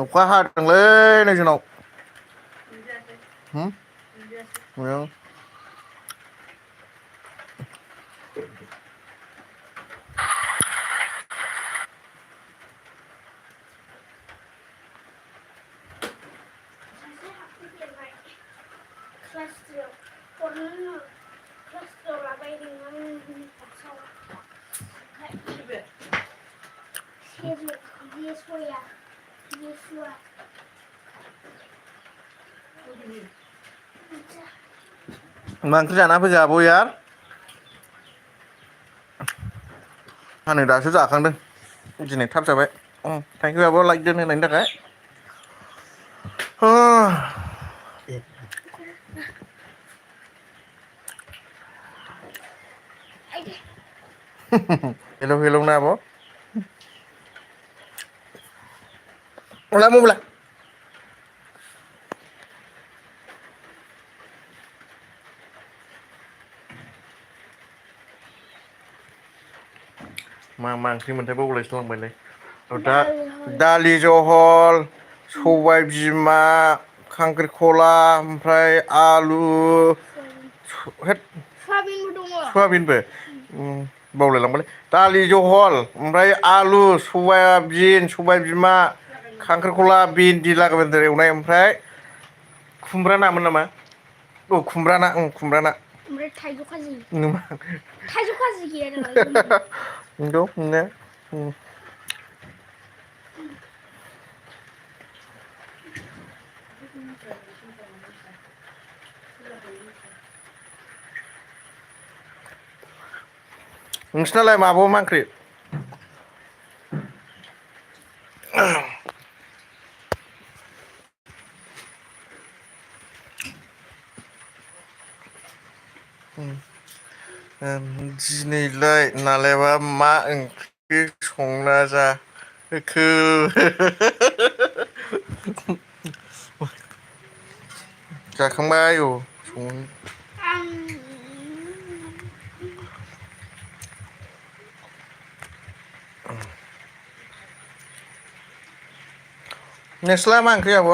अखा हादोंलै नै जोंनाव मोजां मा ओंख्रि जाना फैखो आब'या नै दासो जाखांदों दिनै थाब जाबाय थेंक इउ आब' लाइक दोन होनायनि थाखाय हेलौ हेलौ ना आब' ला मबाइला मा मा ओंख्रि मोनथाय बावलायसो लांबायलै दा दालि जहल सबाय बिमा खांख्रिखला ओमफ्राय आलु सयाबिनबो बावलायलांबायलै दालि जहल ओमफ्राय आलु सयाबिन सबाय बिमा खांख्रिखला भिन्दि लागायमोनदेर एवनाय ओमफ्राय खुमब्रा नामोन नामा औ खुमब्रा ना खुमब्रा ना ओमफ्राय थाइजौ खाजि थाइजौ खाजि गैया नामा नंगौ नोंना नोंसिनालाय माबाव मा ओंख्रि दिनैलाय नालायबा मा ओंख्रि संना जाखो जाखांबाय औ नोंस्रालाय मा ओंख्रि आब'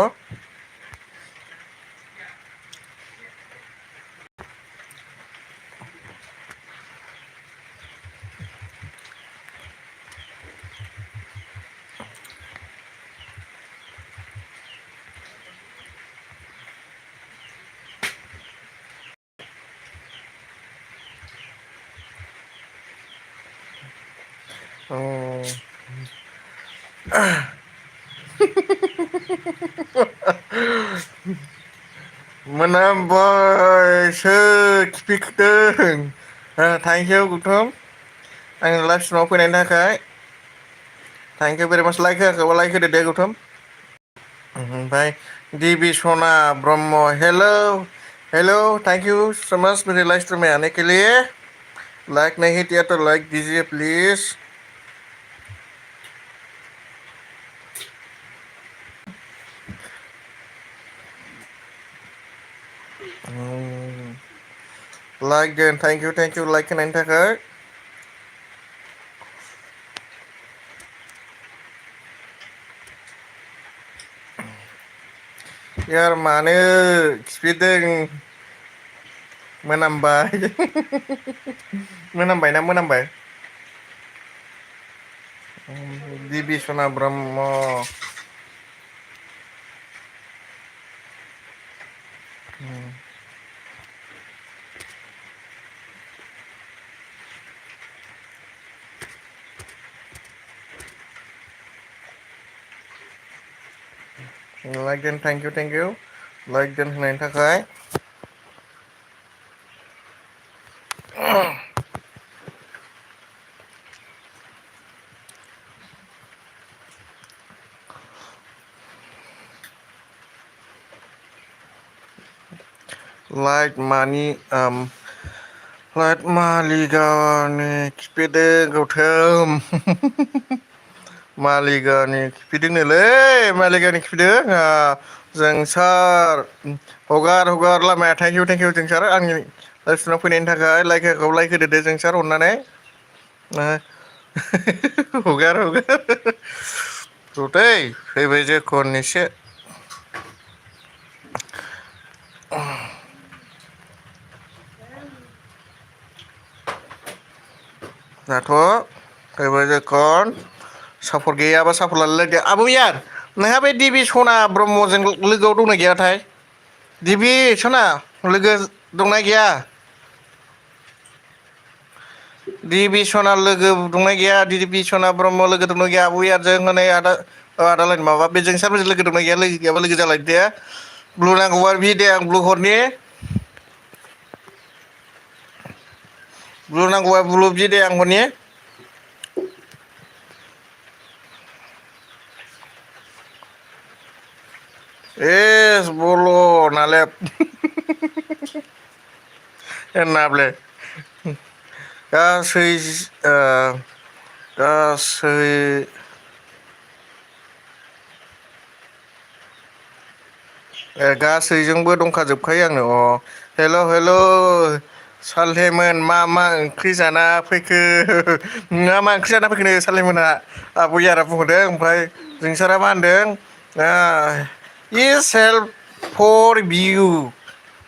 मोनामबायसो खिफिखोदों थेंक इउ गौतम आंनि लाइफ स्ट्रिमाव फैनायनि थाखाय thank you very much like होआखैबा लाइक होदो दे गौतम ओमफ्राय दिबि Sana Brahma hello hello thank you so much मेरे लाइव स्ट्रीम में आने के लिए लाइक नहीं किया तो लाइक दीजिए please like then thank you like होनायनि थाखाय यार मानो खिफिदों मोनामबाय मोनामबाय ना मोनामबाय Dibi Sana Brahma like then thank you like देन होनायनि थाखाय लाइट मानि लाइट मालिगावनि खिफिदों गौतम मालिगावनि खिफिदोंनोलै मालिगावनि खिफिदों जोंसार हगार लामाया थेंक इउ जोंसार आंनि लाइफ स्ट्रिमाव फैनायनि थाखाय लाइक होआखैबा लाइक होदो दे जोंसार अननानै हगार रदै फैबाय जोखन एसे दाथ' फैबाय जोखन सापर्ट गैयाबा सापर्ट लालायदो आब' यार नोंहा बे दिबि सना ब्रह्मजों लोगोआव दंना गैयाथाय दिबि सना लोगो दंना गैया दिबि सना लोगो दंना गैया दिबि सना ब्रह्म लोगो दंना गैया आब' यारजों हनै आदा आदालायनो माबा बे जोंसारमोनजों लोगो दंना गैया लोगो गैयाबा लोगो जालायदो दे ब्लु नांगौबा बि दे आं ब्लु हरनि ब्लु नांगौबा ब्लु बि दे आं हरनि एस बल' नालेब नाब्ले गासै गासै गासैजोंबो दंखाजोबखायो आंनो हेल' हेल' सालथेमोन मा ओंख्रि जाना फैखो नोंहा मा ओंख्रि जाना फैखो सालथेमोनहा आब' यारा बुंहरदों ओमफ्राय जोंसारा मा होनदों इज हेल्प फर बिउ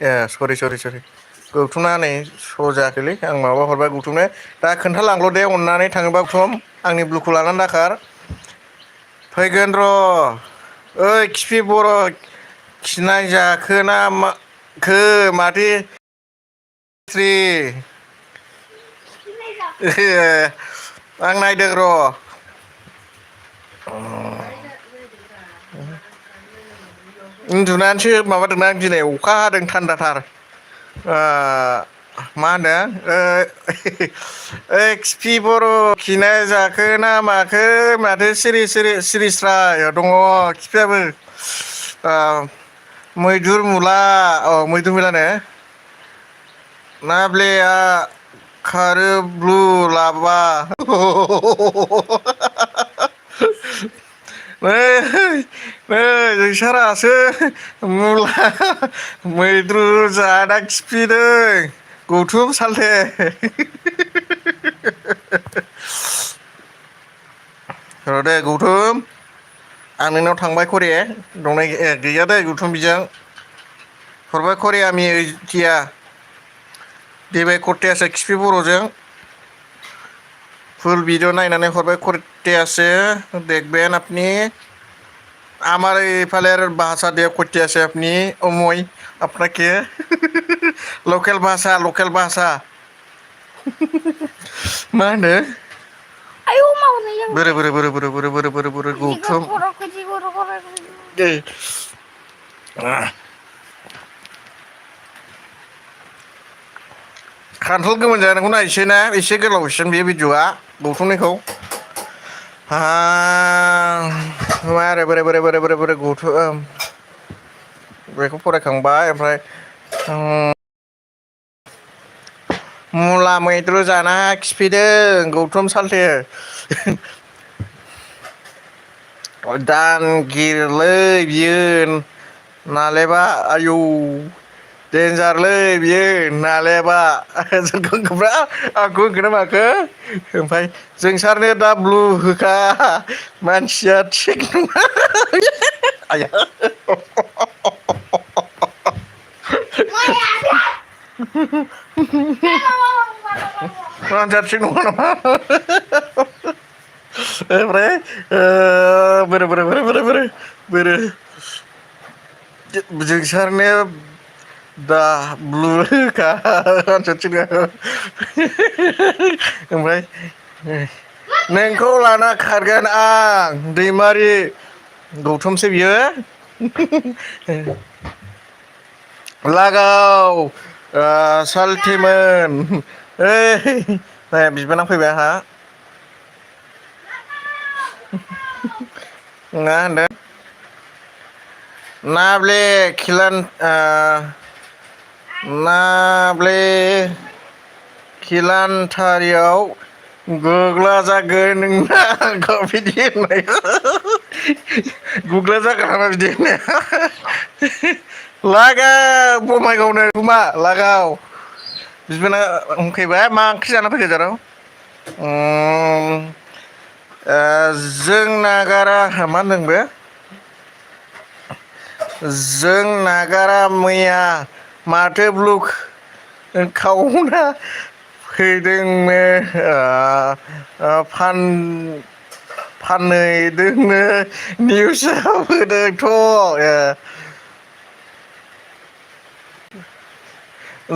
ए सरि गौथुमना नै स' जायाखैलै आं माबा हरबाय गौथुमनो दा खोन्थालांल' दे अननानै थाङोबा गौथुम आंनि ब्लुखौ लानानै दाखार फैगोन र' ओइ खिफि बर' खिनाय जाखो ना माखो माथो थ्रि आं नायदों र' उन्दुनानैसो माबादोंना आं दिनै अखा हादों थान्दाथार मा होनदों ओइ खिफि बर' खिनाय जाखो ना माखो माथो सिरि स्राय दङ खिफियाबो मैदुर मुला मैदुर मुलानो नाब्लेया खारो ब्लु लाबा नै जोंसारासो मुला मैद्रु जाना खिफिदों गौथुम सालथे र' दे गौथुम आं नोंनाव थांबाय खरे दंनाय गैया दै गौथुम बिजों हरबाय खरे आमि ओइटिया देबाय कर्टेयासो खिफि बर'जों फुल भिडिअ नायनानै हरबाय कर्टेयासो देखबेन आपनि আমার এইফালের ভাষা দিয়ে করতে আছে আপনি অময় আপনাকে লকেল ভাষা मा होनो आयौ मावनाय जों बोरो गौथुम खान्थाल गोमोन जानांगौना एसे गोलावसिन बे भिडिअआ गौथुमनिखौ बोरै गौथुम बेखौ फरायखांबाय ओमफ्राय मुला मैद्रु जाना खिफिदों गौथुम सालथे दानगिरलै बियो नालेबा आयौ देन्जारलै बियो नालेबा जोंखौ आंखौ होनखो ना माखो ओमफ्राय जोंसारनो दा ब्लु होखा मानसिया थिग नङा आया मानसिया थिग नङा नामा ओमफ्राय बोरो जोंसारनो दा ब्लु होखा मानसिया थिग नङा ओमफ्राय नोंखौ लाना खारगोन आं दैमारि गौथुमसो बियो लागाव सालथेमोन ओइ बिबाना फैबाय आंहा मा होनदों नाब्ले खिलानथारियाव गोग्ला जागोन नोंना आंखौ बिदि होननाय गुग्ला जागोन नामा बिदि होननाया लागाव बङाइगावनो मा लागाव बिबाना फैबाय मा ओंख्रि जाना फैखो जाराव जों नागारा मा होनदों बे जों नागारा मैया माथो ब्लु खावना फैदोंनो फानहैदोंनो निउसाव होदोंथ'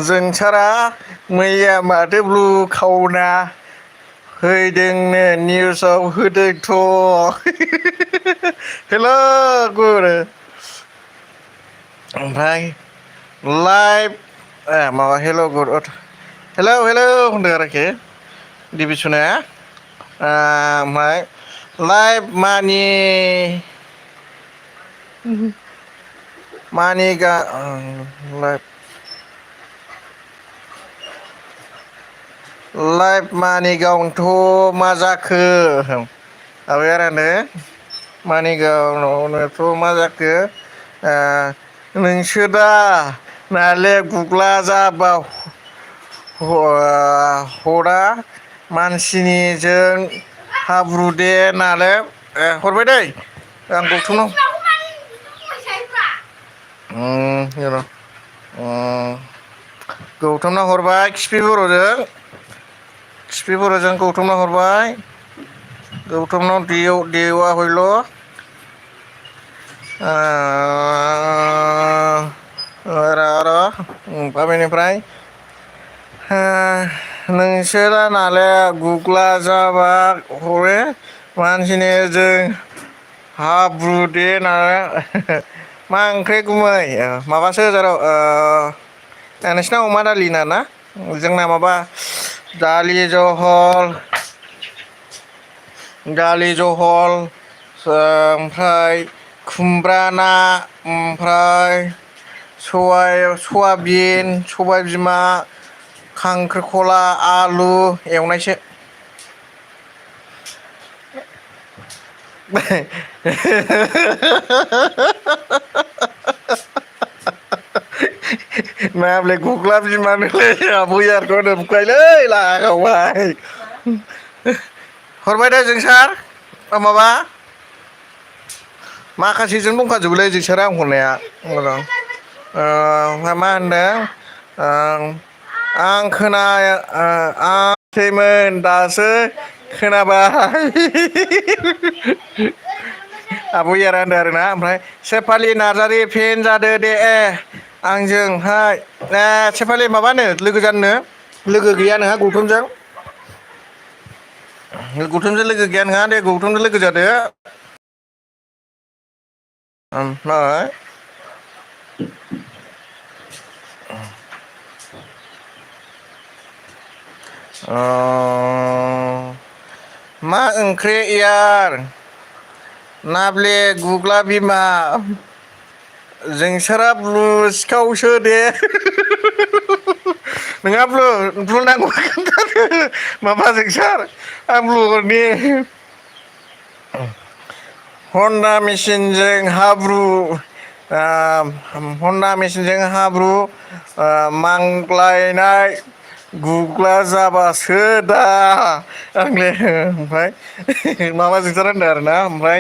जोंसारा मैया माथो ब्लु खावना फैदोंनो निउसाव होदोंथ' हेल' गुर ओमफ्राय लाइभ माबा हेल' गुड हेलौ होनदों आरोखि दिबिसनाया ओमफ्राय लाइभ मानि लाइभ मानि गावनोथ' मा जाखो आबै आरोनो मानि गावनोथ' मा जाखो नोंसो दा नाले गुग्ला जाबा हरा मानसिनिजों हाब्रु दे नालाय हरबाय दै आं गौथुमनाव गौथुमना हरबाय खिफि बर'जों गौथुमना हरबाय गौथुमनाव देवा हयल' बेनिफ्राय नोंसोरा नाले गुग्ला जाबा हरे मानसिनि जों हाब्रु दे नालाय मा ओंख्रि गुमै माबासो जाराव नोंसिना अमा दालि ना जोंना माबा दालि जहल ओमफ्राय खुमब्रा ना ओमफ्राय सयाबिन सबाय बिमा खांख्रिखला आलु एवनायसो नाब्ले गुग्ला बिमानोलै आबैयारखौ बुखायलै लागावबाय हरबाय दे जोंसार माबा माखासेजों दंखाजोबोलै जोंसारा आं हरनाया मोजां ओमफ्राय मा होनदों आं आंसैमोन दासो खोनाबाय आबैयारा होनदों आरोना ओमफ्राय सेफालि नार्जारि फेन जादो दे आंजोंहाय सेफालि माबानो लोगो जानोनो लोगो गैया नोंहा गौथुमजों लोगो गैया नोंहा दे गौथुमजों लोगो जादो ओमफ्राय मा ओंख्रि यार नाब्ले गुग्ला बिमा जोंसारा ब्लु सिखावसो दे नोंहा ब्लु नांगौ खोन्थादो माबा जोंसार आं ब्लु हरनि हन्डा मेचिनजों हाब्रु मांग्लायनाय गुग्ला जाबासो दा आंले ओमफ्राय माबा जोंसार होनदों आरोना ओमफ्राय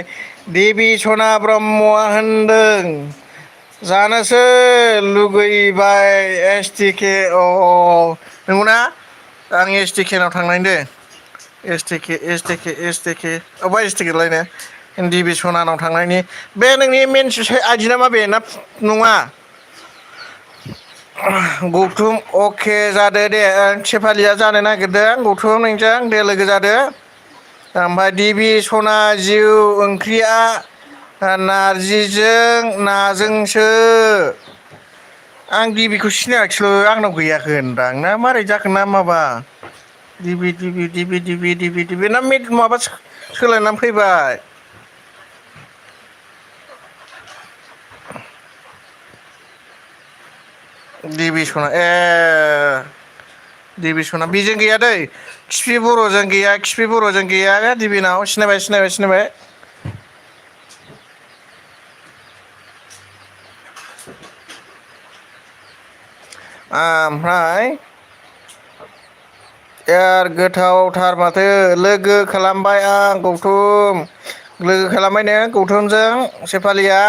देबि सना ब्रह्मआ होनदों जानोसो लुगैबाय STK नंगौना आं STK नाव थांनायनि दे STK अबा STK लायनो देबि सनानाव थांनायनि बे नोंनि मेन आइडि ना मा बे ना नङा गौथुम अके जादो दे सेफालिया जानो नागिरदों गौथुम नोंजों दे लोगो जादो ओमफ्राय देबि सना जिउ ओंख्रिया नारजिजों नाजोंसो आं देबिखौ सिनायाखिसै आंनाव गैयाखै होनदां ना मारै जाखो ना माबा दिबि ना माबा सोलायनानै फैबाय देबि सना बेजों गैया दै खिफि बर'जों गैया देबिनाव सिनायबाय ओमफ्राय यार गोथावथार माथो लोगो खालामबाय आं गौथुम लोगो खालामबाय नों गौथुमजों सेफालिया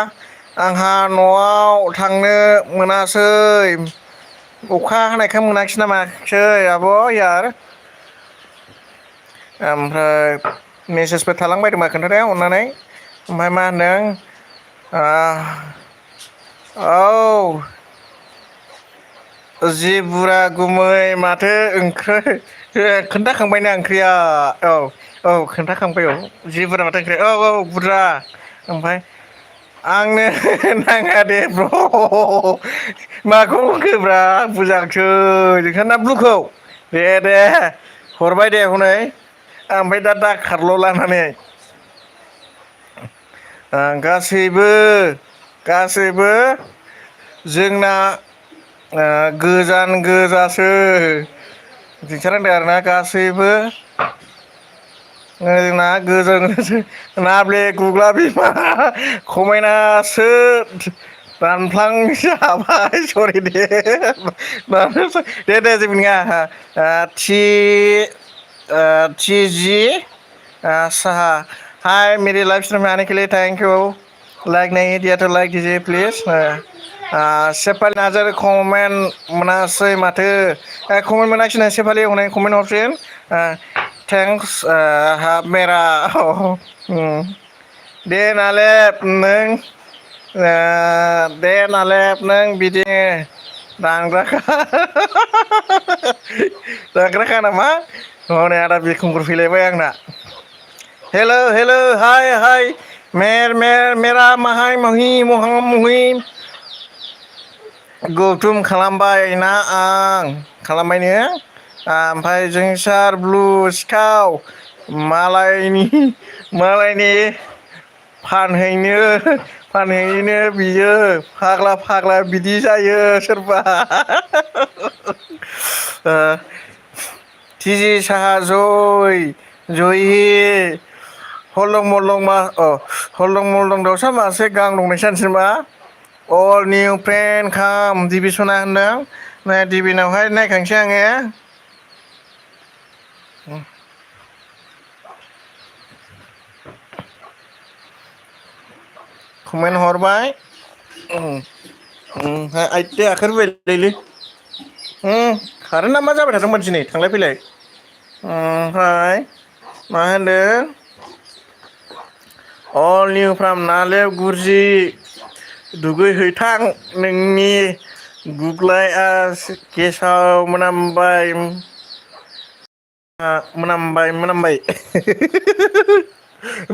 आंहा न'आव थांनो मोनासै अखा हानायखाय मोनाखिसै नामासै आब' यार ओमफ्राय मेसेजफोर थालांबायदोंबा खोन्थादो अननानै ओमफ्राय मा होनदों औ जि बुरा गुमै माथो ओंख्रै खोन्थाखांबायना ओंख्रिया औ औ खोन्थाखांबाय औ जि बुरजा माथो ओंख्रि औ औ बुरजा ओमफ्राय आंनो नाङा दे ब्र' माखौ होनखोब्रा बुरजा हांसो जोंसाना ब्लुखौ दे हरबाय दे हनै ओमफ्राय दा दाखारल' लानानै गासैबो जोंना गोजान गोजासो दिन्थिना होनदों आरोना गासैबो जोंना गोजान नाब्ले गुग्ला बिमा खमायनासो दानफ्लांजाबाय सरि दे दे जेबो नङा थि जि साहा हाय मेरी लाइफ स्ट्रीम में आने के लिए थैंक यू लाइक नहीं दिया तो लाइक दीजिए प्लीज सेपाल नार्जारि कमेन्ट मोनासै माथो कमेन्ट मोनाखिसै सेपालि हनै कमेन्ट हरफिन थेंक्स हाफ मेरा दे नालेब नों दे नालेब नों बिदि दांग्राखा नामा हनै आदा बिखुंफोर फैलायबाय आंना हेल' हाय मेरा माहाय महि महा मुहिम गौथुम खालामबाय ना आं खालामबायनो ओमफ्राय जोंसार ब्लु सिखाव मालायनि फानहैनो बियो फाग्ला बिदि जायो सोरबा थिजि साहा जयि हलं मलं दाउसा मासे गां दंनाय सानसै अल निउ फ्रेन्ड खाम दिबिसना होनदों दिबिनावहाय नायखांसै आङो कमेन्ट हरबाय आइते आखाइ रुबायलैलै कारेन्टआ मा जाबाय थादोंमोन दिनै थांलाय फैलाय ओमफ्राय मा होनदों अल निउ फ्राम नालेब गुरजि दुगैहैथां नोंनि गुग्लाया गेसाव मोनामबाय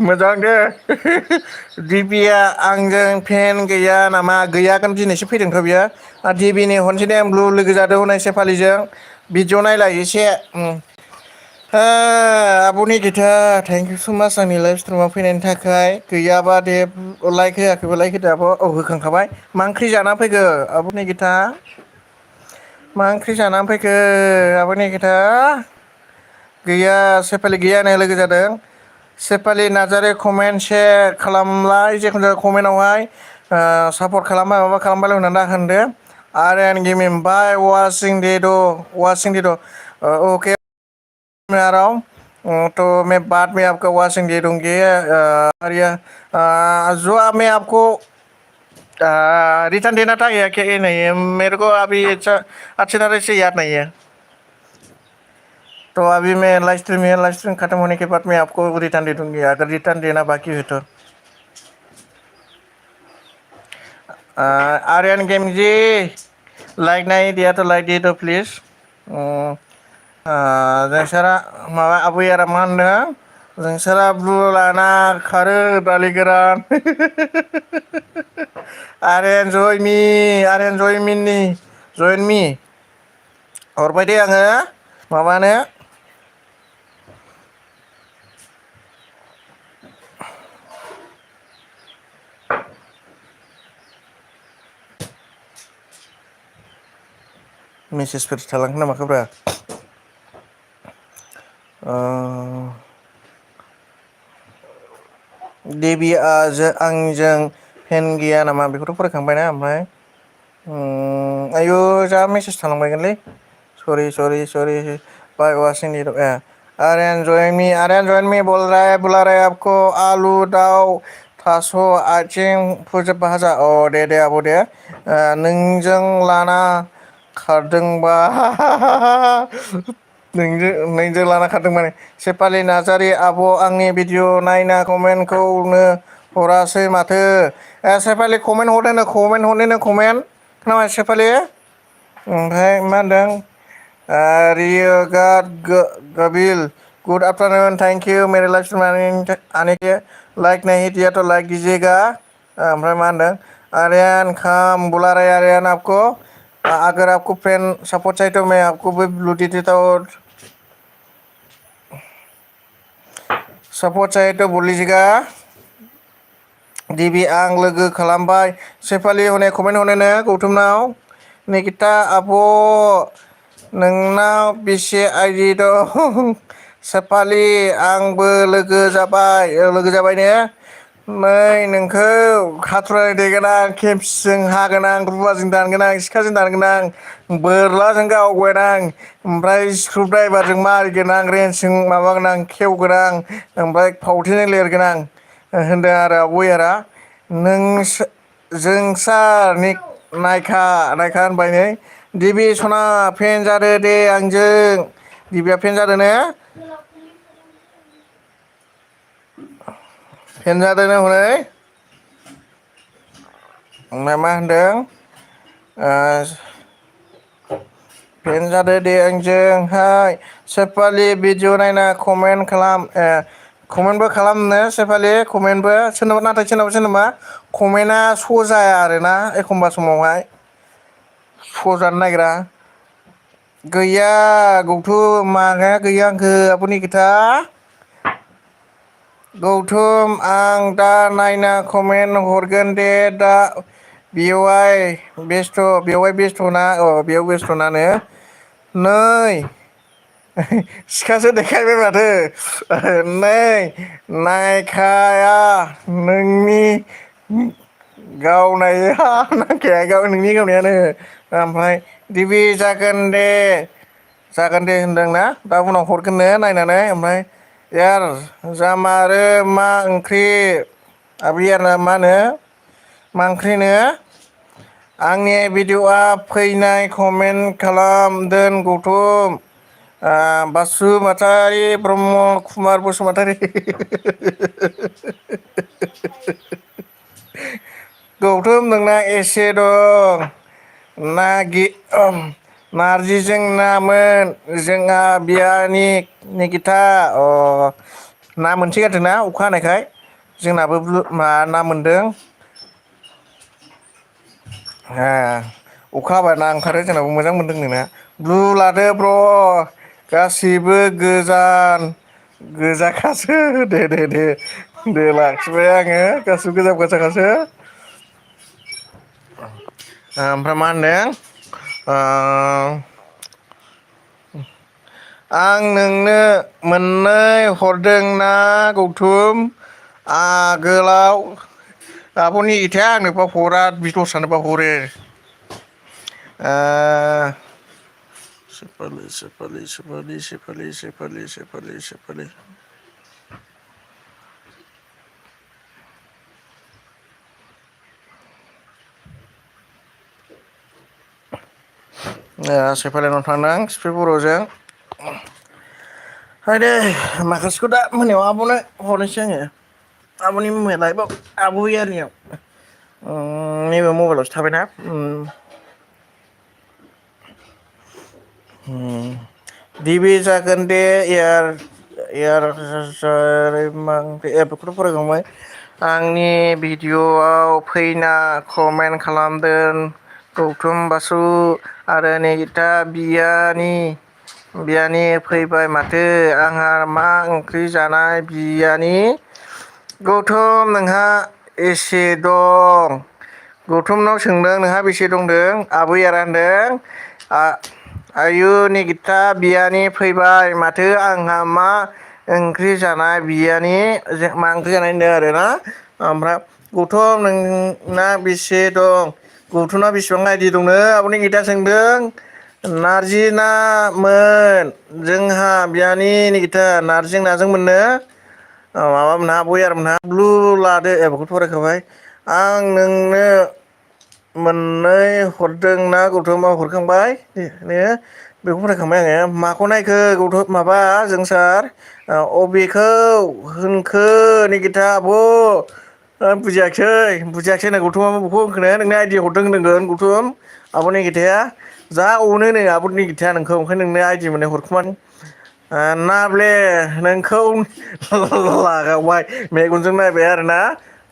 मोजां दे दिबिया आंजों फेन गैया नामा गैयागोन दिनैसो फैदोंथ' बियो दिबिनि हरनोसै दे ब्लु लोगो जादों हनै सेफालिजों भिडिअ नायलाय एसे आब'नि गिथा थेंक इउ स' माच आंनि लाइफ स्ट्रिमाव फैनायनि थाखाय गैयाबा दे लाइक होआखैबा लाइक होदो आब' औ होखांखाबाय मा ओंख्रि जानानै फैखो आब'नि गिथा मा ओंख्रि जानानै फैखो आब'नि गिथा गैया सेपालि गैया होननाय लोगो जादों सेपालि नार्जारि कमेन्ट सेयार खालामलाय जेखुनु जाया कमेन्टआवहाय सापर्ट खालामबाय माबा खालामबाय होननानै दा होनदो आर्यान गेमिं बाय वाचिं दे ओके तो मैं बाद में आपका वाशिंग दे दूंगी जो मैं आपको रिटर्न देना था या क्या ये नहीं है मेरे को अभी अच्छी तरह से याद नहीं है तो अभी मैं लाइव स्ट्रीम खत्म होने के बाद मैं आपको रिटर्न दे दूंगी अगर रिटर्न देना बाकी है तो आर्यन गेम जी लाइक नहीं दिया तो लाइक दे दो प्लीज जोंसारा माबा आबैयारा मा होनदों जोंसारा ब्लु लाना खारो दालि गोरान आर्यन जयन मी हरबाय दे आङो माबानो मेसेजफोर थालांखो नामाखोब्रा देबिया आंजों फेन गैया नामा बेखौथ' फरायखांबायना ओमफ्राय आयु जा मेसेज थालांबायगोनलै सरि by watching YouTube Aryan join me बुला रहा है आपको आलू दाउ थास' आथिं फोजोब भाजा दे आब' दे नोंजों लाना खारदोंबा नोंजों लाना खारदों माने सेपालि नार्जारि आब' आंनि भिडिअ नायना कमेन्टखौनो हरासै माथो सेपालि कमेन्ट हरदोनो कमेन्ट खोनाबाय सेपालि ओमफ्राय मा होनदों रियो गबिल गुड आफ्टरनून थैंक यू मेरे लाइफ आने के लाइक नहीं दिया तो लाइक दीजिएगा ओमफ्राय मा होनदों आर्यन खाम बुला रहे आर्यन आपको अगर आपको फ्रेंड सपोर्ट चाहिए तो मैं आपको भी ब्लू दे देता हूँ सपोर्ट चाहिए तो बोल लीजिएगा दिबि आं लोगो खालामबाय सेफालि हनै कमेन्ट हरनो गौतमनाव निकिता आब' नोंनाव बेसे आइडि दं सेफालि आंबो लोगो जाबाय ने नै नोंखौ हाथुराजों देगोन आं खेमसिजों हागोन आं रुवाजों दानगोन आं सिखाजों दानगोन आं बोरलाजों गावगोन आं ओमफ्राय स्क्रुब ड्राइभारजों मारिगोन आं रेन्सजों माबागोन आं खेवगोन आं ओमफ्राय फावथेनजों लिरगोन आं होनदों आरो आब'यारा जोंसार नायखा होनबाय नै दिबि सना फेन जादो दे आंजों दिबिया फेन जादो ने फेन जादों हनै ओमफ्राय मा होनदों फेन जादो दे आंजोंहाय सेफालि भिडिअ नायना कमेन्ट खालाम कमेन्टबो खालामनो सेफालि कमेन्टबो सोरनाबा कमेन्टआ श' जाया आरोना एखमबा समावहाय श' जानो नागिरा गैया गौथुम मागाया गैया आंखो आब'नि खोथा गौतम आं दा नायना कमेन्ट हरगोन दे दा बेवहाय बेस्थ'ना बेयाव बेस्थ'नानो नै सिखासो देखायबाय माथो नै नायखाया नोंनि गावनाया नायखाया नोंनि गावनायानो ओमफ्राय दिबि जागोन दे होनदोंना दा उनाव हरगोननो नायनानै ओमफ्राय यार जामारो मा ओंख्रि आबैयाना मा होनो मा ओंख्रिनो आंनि भिडिअआ फैनाय कमेन्ट खालामदों गौतम बासुमतारी ब्रह्म कुमार बसुमतारी गौतम नोंना एसे दं नारजिजों नामोन जोंहा बियानि निकिता ना मोनसोगारदोंना अखा हानायखाय जोंनाबो ना मोनदों अखा हाबा ना ओंखारो जोंनाबो मोजां मोनदों नोंना ब्लु लादो ब्र' गासिबो गोजाखासो दे लाखिबाय आङो गासिबो गोजाखासो ओमफ्राय मा होनदों आं नोंनो मोननै हरदों ना गौतम आगोलाव आब'नि इथाया आंनोबा हरा दस्रानोबा हरो सेफालि सेफालिनाव थांनां सिफि बर'जों हायदे माखासेखौ दा मोनायाव आब'नो हरनोसै आङो आब'नि लाइफआव आब'यारियाव नैबे मबाइलावसो थाबायना दिबि जागोन दे बेखौथ' फरायखांबाय आंनि भिडिअआव फैना कमेन्ट खालामदों गौतम बासु आरो निकिता बियानि फैबाय माथो आंहा मा ओंख्रि जानाय बियानि गौतम नोंहा एसे दं गौतमनाव सोंदों नोंहा बेसे दंदों आबैयारा होनदों आयु निकिता बियानि फैबाय माथो आंहा मा ओंख्रि जानाय बियानि मा ओंख्रि जानाय होनदों आरोना ओमफ्राय गौतम नोंना बेसे दं गौतमना बेसेबां आइडि दंनो आब'नि निकिता सोंदों नारजि नामोन जोंहा बियानि निगिथा नारजि नाजों मोननो माबा मोनहा बयार मोनहा ब्लु लादो एबाखौ फरायखाबाय आं नोंनो मोननै हरदों ना गौथुमा हरखांबाय ने बेखौ फरायखांबाय आङो माखौ नायखो गौथुम माबा जोंसार अबेखौ होनखो निगिथा आब' बुजियाखिसै होनना गौथुमा बबेखौ होनखो नोंनो आइडि हरदों होननांगोन गौथुम आब' निगिथाया जा अनो नै आब' निगिथाया नोंखौ ओंखायनो नोंनो आइडि मोननाय हरखुमान नाब्ले नोंखौ लागावबाय मेगनजों नायबाय आरोना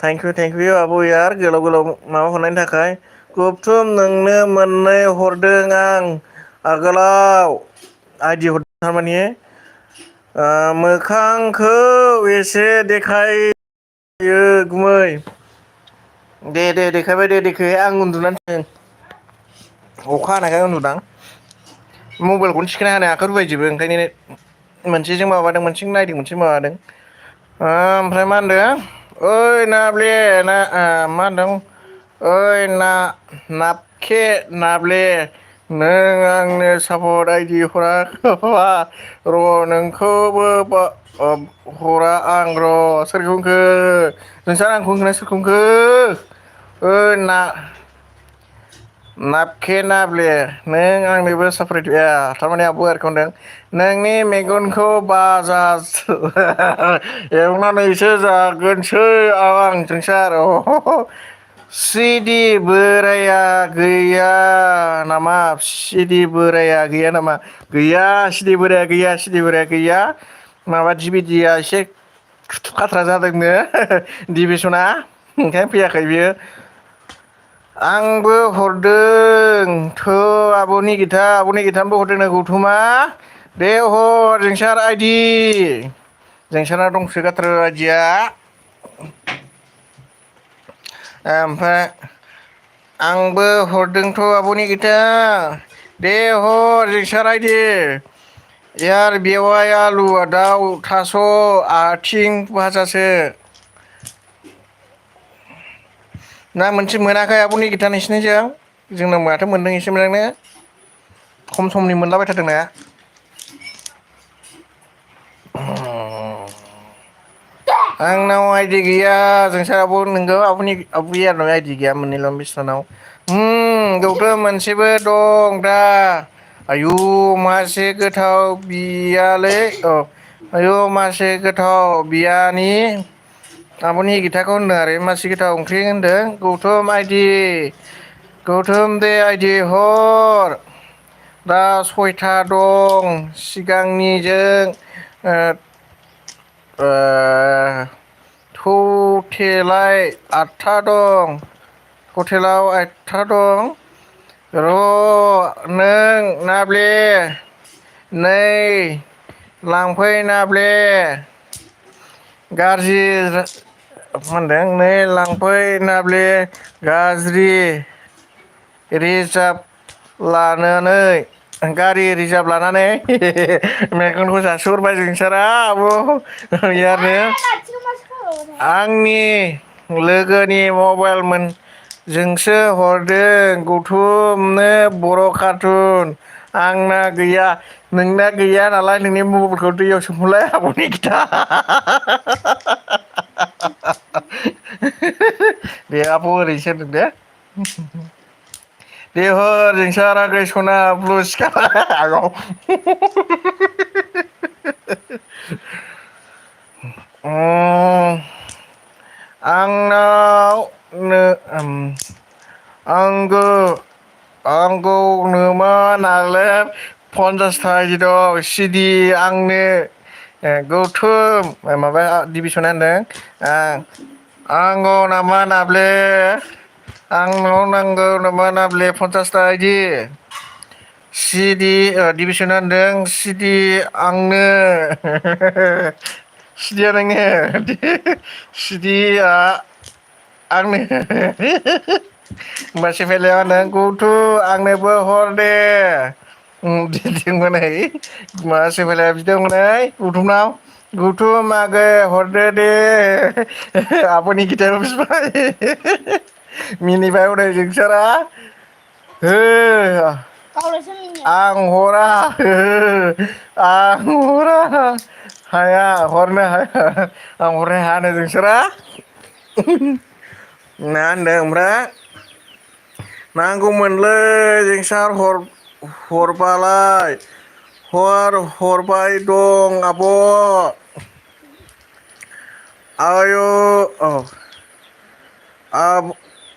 थेंक इउ आब' यार गोलाव गोलाव माबा हरनायनि थाखाय गौथुम नोंनो मोननै हरदों आं आगोलाव आइडि हरदों थारमाने मोखांखौ एसे देखायो गुमै दे देखायबाय देखाय आं उन्दुनानै अखा हानायखाय उन्दुदां मबाइलखौनो थिखोनो हानो आखाइ रुवायजोबो ओंखायनो मोनसेजों माबादों मोनसेजों नायदों मोनसे माबादों ओमफ्राय मा होनदों ओइ नाब्ले ना मा होनदों ओइ नाबखे नाब्ले नों आंनो सापर्ट आइडि हराखैबा र' नोंखौबो हरा आं र' सोरखौ होनखो नोंस्रा आंखौ होनखोना सोरखौ होनखो ओइ नाबखे नाब्ले नों आंनोबो सापर्ट थारमाने आब' आरोखौ होनदों नोंनि मेगनखौ बाजाज एवनानैसो जागोनसै आं जोंसार सिदि बोराया गैया नामा सिदि बोराया गैया नामा गैया सिदि बोराया गैया माबा दिबिदिया एसे खाथ्रा जादोंनो दिभिसना ओंखायनो फैयाखै बियो आंबो हरदों थौ आब'नि गिथानोबो हरदों गौथुमा दे हर जोंसार आइदि जोंसारना दंसो गाथ्रा आइदिया ओमफ्राय आंबो हरदोंथ' आब'नि गिथा दे हर जोंसार आइदि यार बेवाइ आलु दाउ थास' आथिं भाजासो ना मोनसे मोनाखै आब'नि गिथा नोंसिनिजों जोंनाव माथो मोनदों एसे मोजांनो खम समनि मोनलाबायथारदों ना आंनाव आइडि गैया जोंसार आब' नोंगौ आब'नि आइडि गैया मोननैल' बिस्रानाव गौथुम मोनसेबो दं दा आयु मासे गोथाव बियालै आयु मासे गोथाव बियानि आब'नि गिथाखौ होनदों आरो मासे गोथाव ओंख्रि होनदों गौथुम दे आइदि हर दा 6था दं सिगांनिजों टटेलाव 8था दं टटेलाव 8था दं र' नों नाब्ले नै लांफै नाब्ले गाज्रि मा होनदों नै लांफै नाब्ले गाज्रि गारि रिजार्भ लानानै मेगनखौ जासिहरबाय जोंसारा आब' यारनो आंनि लोगोनि मबाइल जोंसो हरदों गौथुमनो बर' कार्टुन आंना गैया नोंना गैया नालाय नोंनि मबाइलखौ दैयाव सोमहरलाय आब'नि गिथा दे आब' ओरैसो होनदों दे हर जोंसार आगै सना ब्लु सिखार आगाव आंनाव आंगौ नोमा नाले 50था आइडि दं सिडि आंनो गौथुम माबा डिभिसना होनदों आंगौ नामा नाब्ले आंनाव नांगौ नामा नाब्ले 50था आइडि सिडि डिभिसना होनदों सिडि आंनो सिडिया नोंनो सिडिया आंनो होमबासो फैलायाव होनदों गौथु आंनोबो हर दे बिदोंमोन मासो फैलाया बिदोंमोन गौथुमनाव गौथुम आगै हरदो दे आब'नि गिथायाव बिबाय मिनिबाय हनै जोंसारा गावलायसो मिनिया आं हरा आं हरा हाया हरनो हाया आं हरनो हायानो जोंसारा मा होनदों ओमफ्राय नांगौमोनलै जोंसार हरबालाय हरबाय दं आब' आयु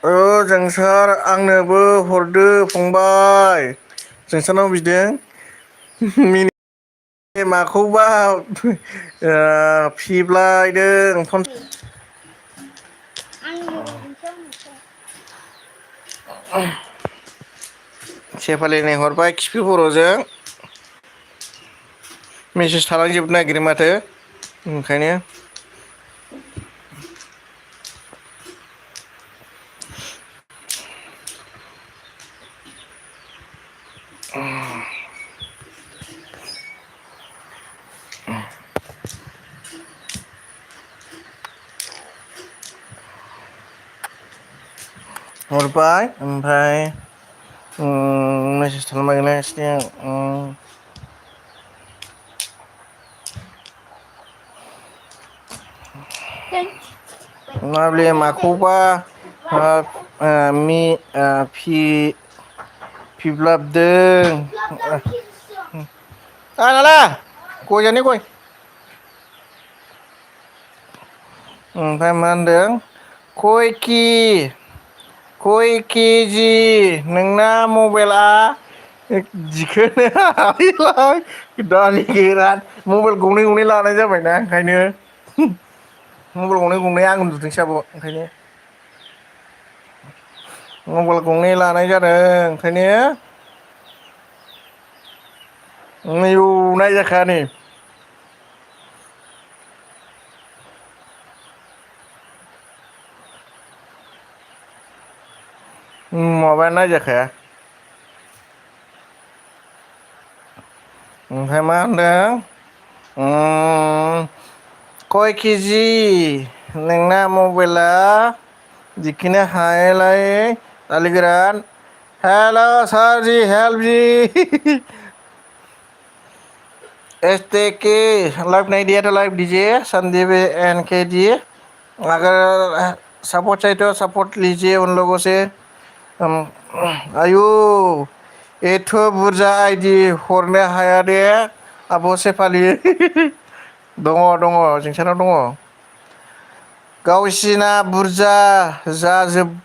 औ जोंसार आंनोबो हरदो फंबाय जोंसारनाव बिदों माखौबा फिब्लायदों आंनिबो हरनोसै आंनोसै सेफालि हरबाय खिफि खर'जों मेसेज थालांजोबनो नागिरो माथो ओंखायनो हरबाय ओमफ्राय मेसेज खालामगासिनो माब्ले माखौबा फिब्लाबदों नाला गय जानि गय ओमफ्राय मा होनदों खय केजि नोंना मबाइला दिखोनो हायोलाय दालि गोरान मबाइल गंनै गंनै लानाय जाबायना ओंखायनो मबाइल गंनै गंनै आं उन्दुदोंसो आब' ओंखायनो मबाइल गंनै लानाय जादों ओंखायनो आयौ नायजाखाया नै माबाया नायजाखाया ओमफ्राय मा होनदों कय केजि नोंना मबाइला दिखोनो हायालाय दालि गोरान हेल' सार जि हेल्प जि लाइव नहीं दिया था लाइव दीजिए संदीप एन के जी अगर सपोर्ट चाहिए तो सपोर्ट लीजिए उन लोगों से आयु एथ' बुरजा आइदि हरनो हाया दे आब' सेफालि दङ जोंसानाव दङ गावसिना बुरजा जाजोबखाबाय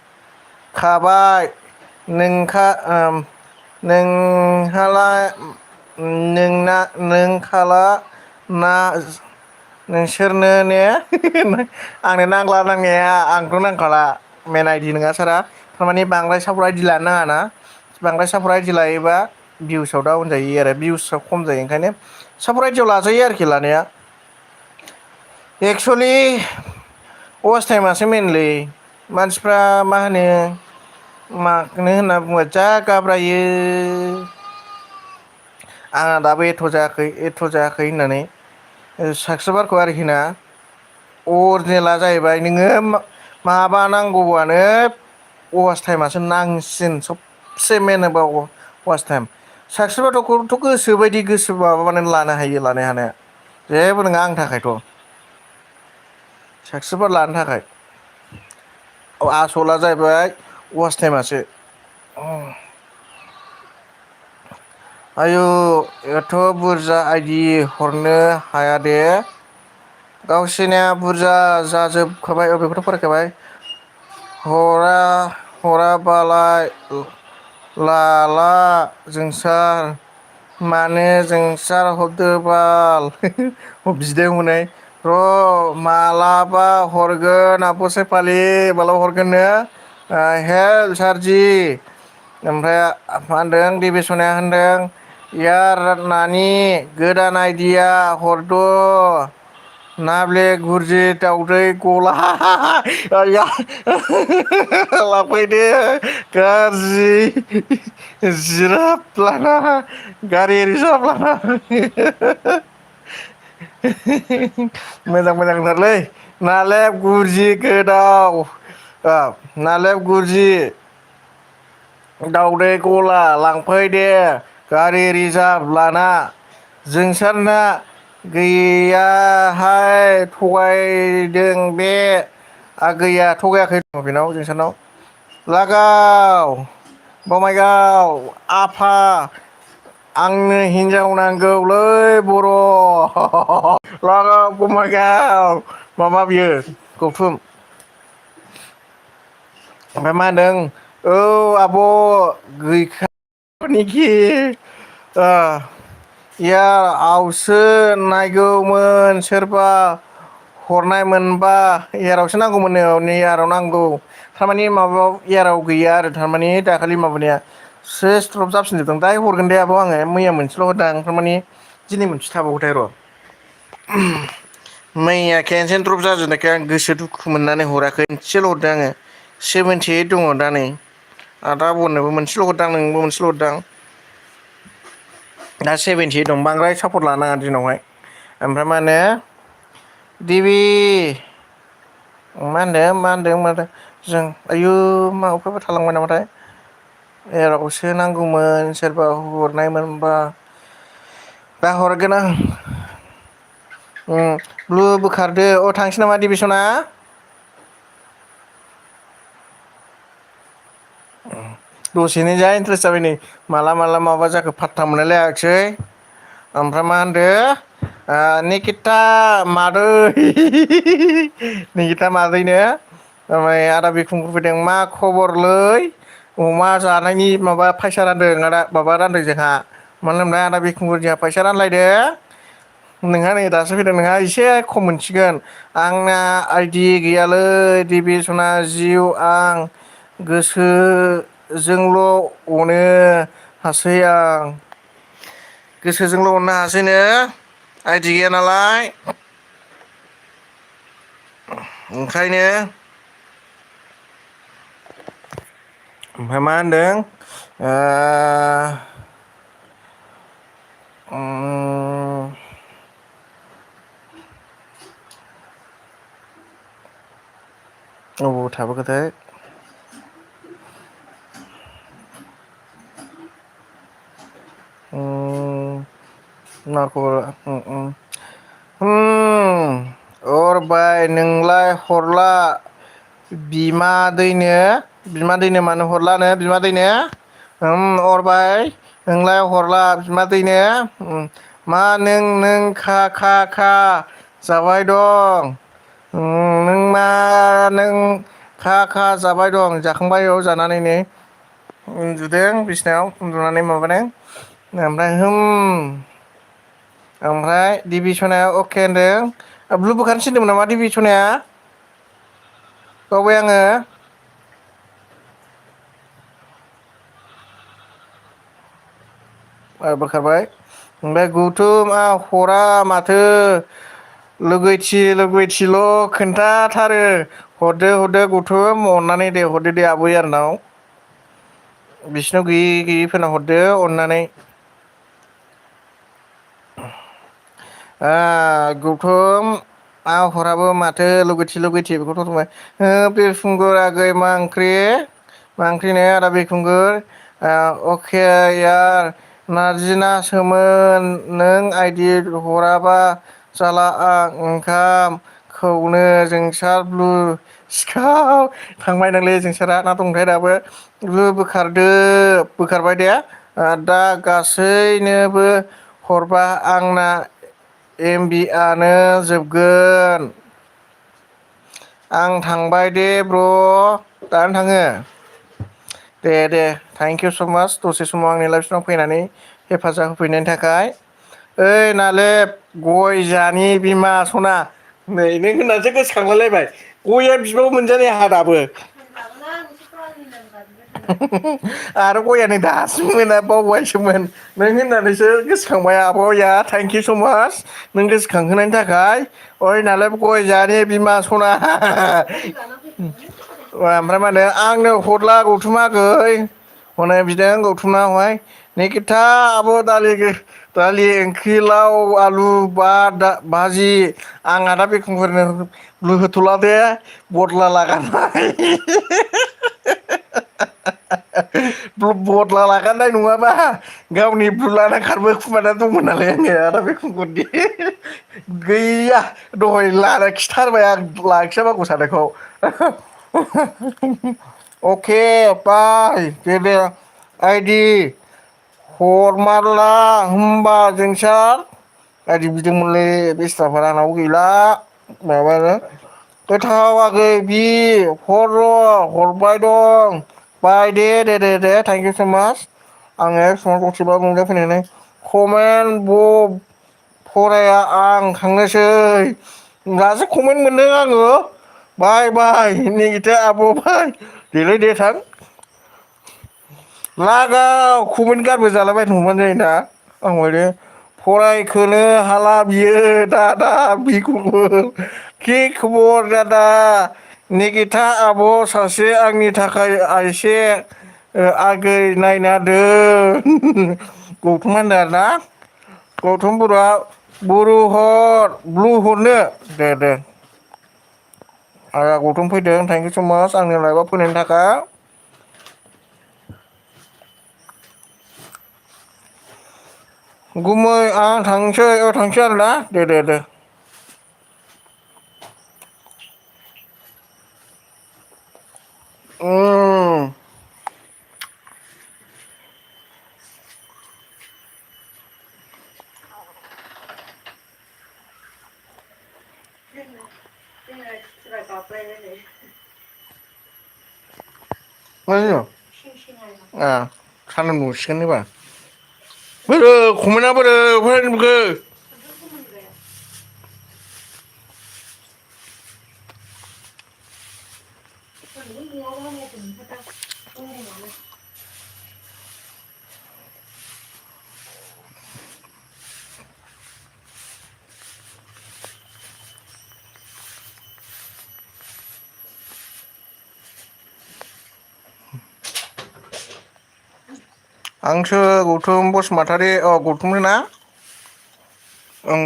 नोंहालाय नोंखाला ना नोंसोरनो ने आंनो नांला नांनाया आंथ' नांखाला मेन आइदि नङा सारा थारमाने बांद्राय सापर्ट आइदि लानो नाङाना बांद्राय सापर्ट आइदि लायोबा भिउसआव डाउन जायो आरो भिउसआव खम जायो ओंखायनो सापर्ट आइदियाव लाजायो आरोखि लानाया एक्सुवेलि वाच टाइमासो मेनलै मानसिफ्रा मा होनो मानो होनना बुङो जा गाब्रायो आंना दाबो एथ' जायाखै होननानै साबसक्राइबारखौ आरोखि ना अरिजिनेला जाहैबाय नोङो माबा नांगौबानो वाच टाइमासो नांसिन सबसे मेन होनबा वाच टाइम साबसक्राइबारखौथ' गोसो माबाबानो लानो हानाया जेबो नङा आंनि थाखायथ' साबसक्राइबार लानो थाखाय आसला जाहैबाय वाच टाइमासो आयु एथ' बुरजा आइदि हरनो हाया दे गावसोरनिया बुरजा जाजोबखाबाय बेखौथ' फरायखाबाय हराबालाय लाला जोंसार मानो जोंसार हरदो बाल बिदों हनै र' मालाबा हरगोन आब' सेफालि मालाबा हरगोननो हेल्प सारजि ओमफ्राय मा होनदों देबि सनाया होनदों यार नानि गोदान आइदिया हरद' नाब्ले गुरजि दावदै गला आया लांफैदो गाज्रि जिराब लाना गारि रिजार्भ लाना मोजांथारलै नालेब गुरजि गोदाव नालेब गुरजि दावदै गला लांफै दे गारि रिजार्भ लाना जोंसारना गैयाहाय थगायदों बे गैया थगायाखै बेनाव जोंसारनाव लागाव बङाइगाव आफा आंनो हिनजाव नांगौलै बर' लागाव बङाइगाव माबा बियो गौथुम ओमफ्राय मा होनदों औ आब' गैखानिखि इयार आवसो नायगौमोन सोरबा हरनाय मोनबा इयारावसो नांगौमोननो इयाराव नांगौ थारमानि माबायाव इयाराव गैया आरो थारमानि दाखालि माबानाया सेस द्रप जाफिनजोबदों दाय हरगोन दे आब' आङो मैया मोनसेल' होदां थारमानि दिनै मोनसे थाबावगोथाय र' मैया खेनसेनो द्रप जाजोबनायखाय आं गोसो दुखु मोननानै हराखै मोनसेल' हरदों आङो 78 दङ दा नै आदा बननोबो मोनसेल' हरदां नोंनोबो मोनसेल' हरदां दा 78 दं बांद्राय सापर्ट लानाङा दिनावहाय ओमफ्राय मा होनो देबि मा होनदों जों आयु मा अफायबा थालांबाय नामाथाय एरावसो नांगौमोन सोरबा हरनाय मोनबा दा हरगोन आं ब्लु बोखारदो अ थांसै नामा डिभिसना दसेनो जा इन्ट्रेस्ट जाबाय नै माला माबा जाखो फात्ता मोनलायलायाखिसै ओमफ्राय मा होनदो निकिता मादै निकिता मादैनो ओमफ्राय आदा बिखुंखो फैदों मा खबरलै अमा जानायनि माबा फैसा रानदों आदा माबा रानदों जोंहा मानो होनोमोनलाय आदा बिखुंखुर जोंहा फैसा रानलायदों नोंहा नै दासो फैदों नोंहा एसे खम मोनसिगोन आंना आइदि गैयालै डिभिसना जिउ आं गोसोजोंल' अनो हासै आं गोसोजोंल' अननो हासैनो आइदि गैया नालाय ओंखायनो ओमफ्राय मा होनदों अबाव थाबोखोथाय मा खबर अरबाय नोंलाय हरला बिमादैनो मानो हरलानो बिमादैनो अरबाय नोंलाय हरला बिमादैनो मा नों खा जाबाय दं नों मा नों खा जाबाय दं जाखांबाय औ जानानै नै उन्दुदों बिसिनायाव उन्दुनानै माबादों ओमफ्राय ओमफ्राय डिभिसना अके होनदों ब्लु बोखारनो थिनदोंमोन नामा डिभिसनाया बावबाय आङो बोखारबाय ओमफ्राय गौथुमा हरा माथो लुगैथिल' खोन्थाथारो हरदो गौथुम अननानै दे हरदो दे आब' यारनाव बिसिनाव गैयिफोरनाव हरदो अननानै गौथुम हराबो माथो लुगैथि बेखौथ' बुंबाय बिरफुंगुर आगै मा ओंख्रिनो आदा बिरफुंगुर अके यार नारजि नासोमोन नों आइदि हराबा जाला आं ओंखामखौनो जोंसार ब्लु सिखाव थांबाय नोंलै जोंसारा ना दंथाय दाबो ब्लु बोखारबाय दे दा गासैनोबो हरबा आंना एमबिआनो जोबगोन आं थांबाय दे ब्र' दानो थाङो दे थेंक इउ स' माच दसे समाव आंनि लाइफ स्टाइलाव फैनानै हेफाजाब होफैनायनि थाखाय ओइ नालेब गय जानि बिमा सना नै नों होननानैसो गोसोखांलायलायबाय गया बिबाबो मोनजानाय आंहा दाबो आरो गया नै दासिम मोना बावबायसोमोन नों होननानैसो गोसोखांबाय आब'या थेंक इउ स' माच नों गोसोखांहोनायनि थाखाय ओइ नालाय गय जानि बिमा सना ओमफ्राय मा होनो आंनो हरला गौथुमा आगै हनै बिदों गौथुमनावहाय निकिता आब' दालि ओंख्रि लाव आलु भाजि आं आदा बिरफुंगुरनो होथ'ला दे बदला लागारनाय बट लागाननाय नङाबा गावनि बुलाना खारबो खुमाना दंमोन नालाय आङो आरो बे खुंगुरनि गैया दहाय लाना खिथारबाय आं लाखियाबा सानायखौ अके बाय दे आइदि हरमारला होमबा जोंसार आइदि बिदोंमोनलै बेस्राफोर आंनाव गैला माबानो गोथाव आगै बि हर हरबाय दं बाय दे थेंक इउ स' माच आङो समाव दसेबा मोनजा फैनानै कमेन्ट फराया आं थांनोसै दासो कमेन्ट मोनदों आङो बाय नेगिथा आब' बाय देलै दे थां लागाव कमेन्ट गारबो जालाबायनो हरबानो जायोना आं माने फरायखोनो हाला बियो दादा बिखौबो कि खबर दादा निगिथा आब' सासे आंनि थाखाय एसे आगै नायना दोन गौथम होनदों आरोना गौथम ब्लु हरनो दे आंहा गौथम फैदों थेंक इउ स' माच आंनि लाइफआव फैनायनि थाखाय गुमै आं थांसै आरोना दे मा जायो सानदुं दुंसिगोन एबार बोरो कमेन्टआ बोरो फरायनोबो आंसो गौतम बसुमतारी गौतमनो ना ओं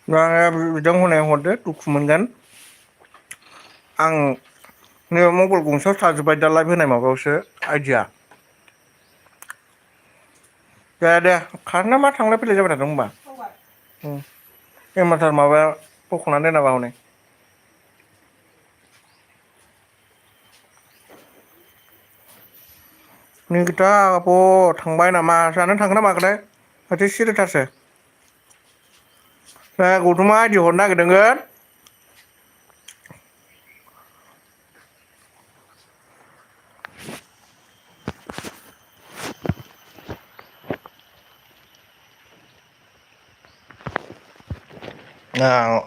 बिदां हरनाय हरदो दुखु मोनगोन आं नैबे मबाइल गंसेयाव थाजोब्बाय दा लाइभ होनाय माबायावसो आइदिया दे खारना मा थांलाय फैलाय जाबाय थादों होनबा एमारथार माबाया बख'नानै दोनाबा हनै निगिथा आब' थांबाय नामा जानो थांगोन ना मागोनथाय माथो सिरिथारसै गौतमा आइदि हरनो नागिरदोंमोन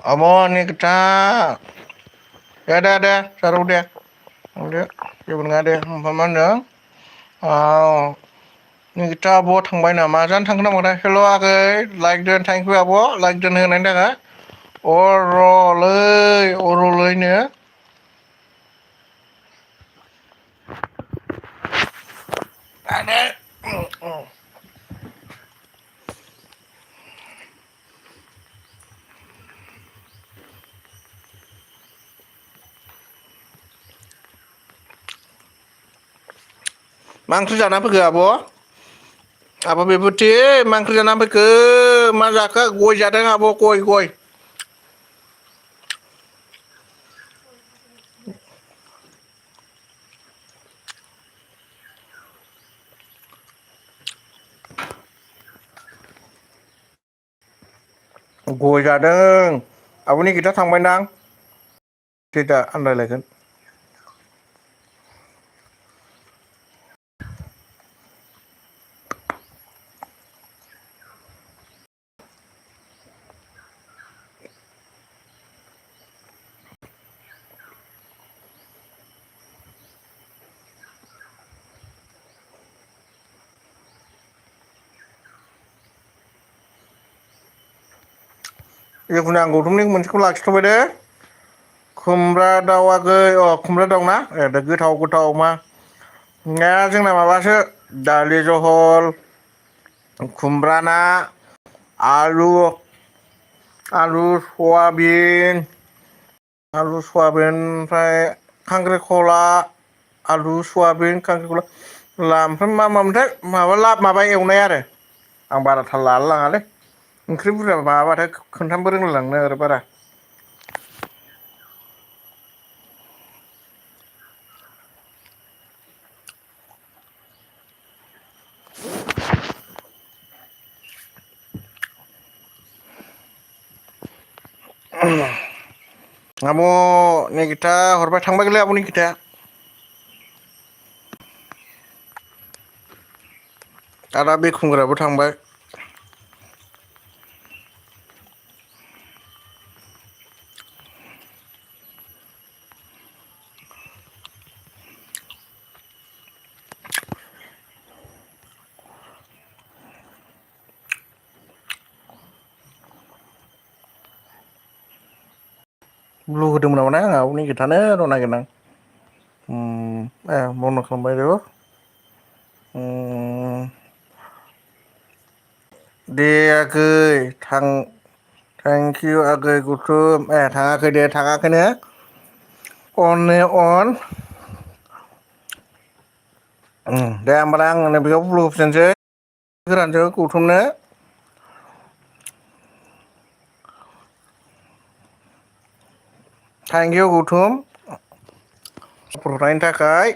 आब' निगिथा दे सारौ दे थांदो जेबो नङा दे ओमफ्राय मा होनदों निगिथा आब' थांबाय नामा जानो थांगोन ना मागोनथाय हेल' आगै लाइक दोन थेंक इउ आब' लाइक दोन होनायनि थाखाय अर'लैनो मा ओंख्रि जाना फैखो आब' बेबोथि मा ओंख्रि जाना फैखो मा जाखो गय जादों आब' गय गय जादों आब' निगिथा थांबायदां दा आन्दायलायगोन जिखुनु आं गौतमनि मोनसेखौ लाखिथ'बाय दे खुमब्रा दाउ आगै खुमब्रा दाउ ना गोथाव मा जोंना माबासो दालि जहल खुमब्रा ना आलु सयाबिन ओमफ्राय खांख्रिखला आलु सयाबिन खांख्रिखला ओमफ्राय मामोनथाय माबा एवनाय आरो आं बारा थाल लालाय लाङालै ओंख्रि बुरजा माबाबाथाय खोन्थानोबो रोंलायलांनो आरो बारा आब'नि गिथा हरबाय थांबाय गोरलै आब'नि गिथाया आदा बिरखुंग्राबो थांबाय ब्लु होदोंमोन नामा आं आब'नि गिथानो र' नागिरनां बन्द' खालामबाय र' दे आगै थेंकिउ आगै गुथुम थाङाखै दे थाङाखैनो अननो अन दे होमबालाय आं बेयाव ब्लु होफिनसै गोरानजों गौथुमनो थेंकिउ गौथुम हरनायनि थाखाय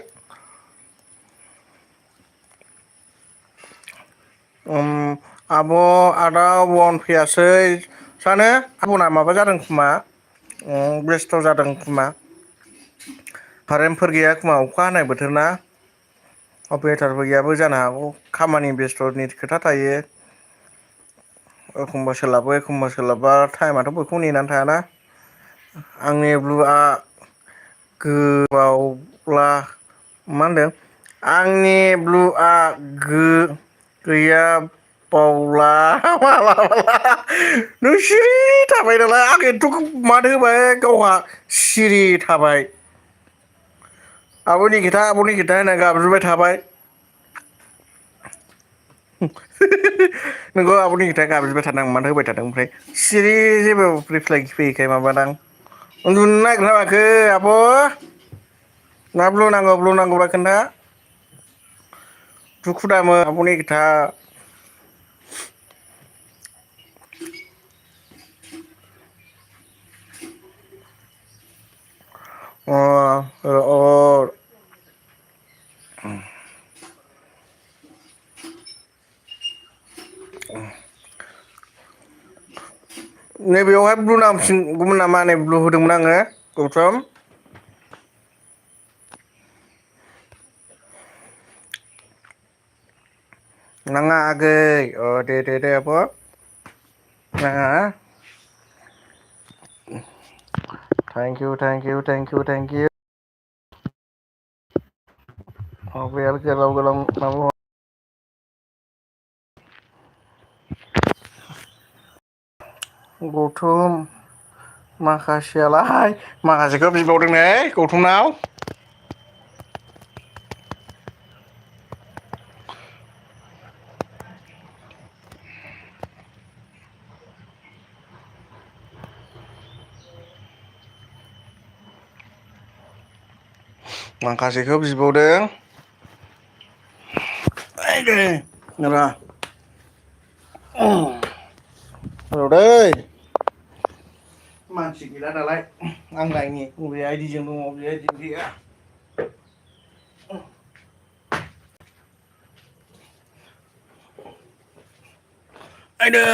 आब' आदा बन फैयासै सानो आब'ना माबा जादों खोमा बेस्थ' जादों खोमा कारेन्टफोर गैया खोमा अखा हानाय बोथोर ना अपारेटरबो गैयाबो जानो हागौ खामानि बेस्थ'नि खोथा थायो एखमबा सोलाबो एखमबा सोलाबा टाइमाथ' बयखौबो नेनानै थायाना आंनि ब्लुआ गोबावब्ला मा होनदों आंनि ब्लुआ गैया बावला माला नों सिरि थाबाय नालाय आं एथ' मानो होबाय गावहा सिरि थाबाय आब'नि गिथा होनना गाबज्रिबाय थाबाय नोंगौ आब'नि गिथा गाबज्रिबाय थादों मानो होबाय थादों ओमफ्राय सिरि जेबो रिप्लाय फैयैखाय माबादां उन्दुनो नागिरना माखो आब' ना ब्लु नांगौबा खोन्था दुखु दामो आब'नि गिथा नैबेयावहाय ब्लु नांफिनगौमोन नामा नै ब्लु होदोंमोन आङो गौतम नाङा आगै दे आब' नाङा थेंकिउ बिराद गोलाव माबा गौथुम माखासेखौ बिबावदों नै गौथुमनाव माखासेखौ बिबावदों दै मानसि गैला नालाय आं नायनि बबे आइडिजों दङ बबे आइडिजों गैया आइदै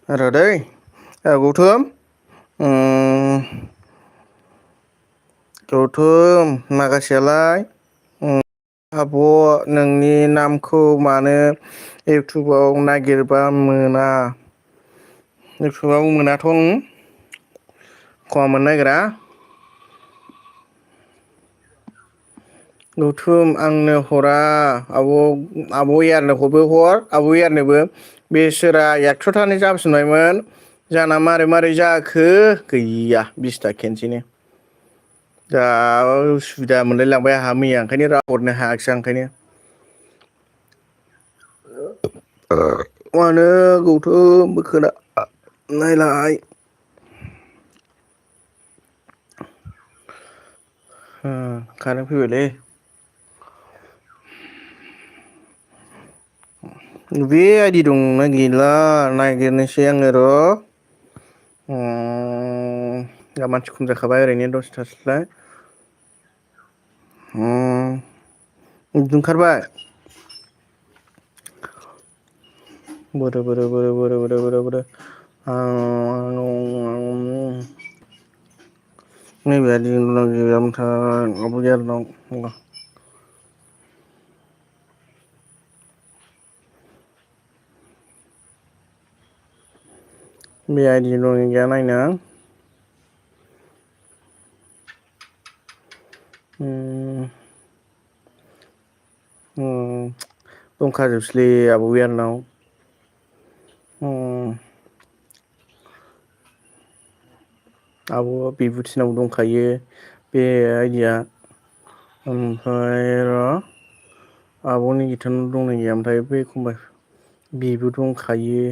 र' दै गौथुम माखासेयालाय आब' नोंनि नामखौ मानो इउटुबाव नागिरबा मोना इउटुबाव मोनाथ' खमा मोननो नागिरा गौथुम आंनो हरा आब' यारनोखौबो हर आब' यारनोबो बेसोरा 100थानि जाफिनबायमोन जाना मारै जाखो गैया 20था खेनसेनो जा उसुबिदा मोनलाय लांबाय आंहा मैया ओंखायनो हरनो हायाखिसै ओंखायनो मानो गौथुम बोखोना नायलाय कारेन्ट फैबायलै बे आइडि दंना गैला नागिरनोसै आङो र' दा मानसि खम जाखाबाय ओरैनो दसथासोलाय ओंखारबाय बोरो नैबे बे आइडि दंना गैया नायनो आं दंखाजोबसैलै आब' बियानाव आब' बिबुथिनाव दंखायो बे आइडिया ओमफ्राय र' आब'नि गिथानाव दंना गैया ओमफ्राय बे एखमबा बेबो दंखायो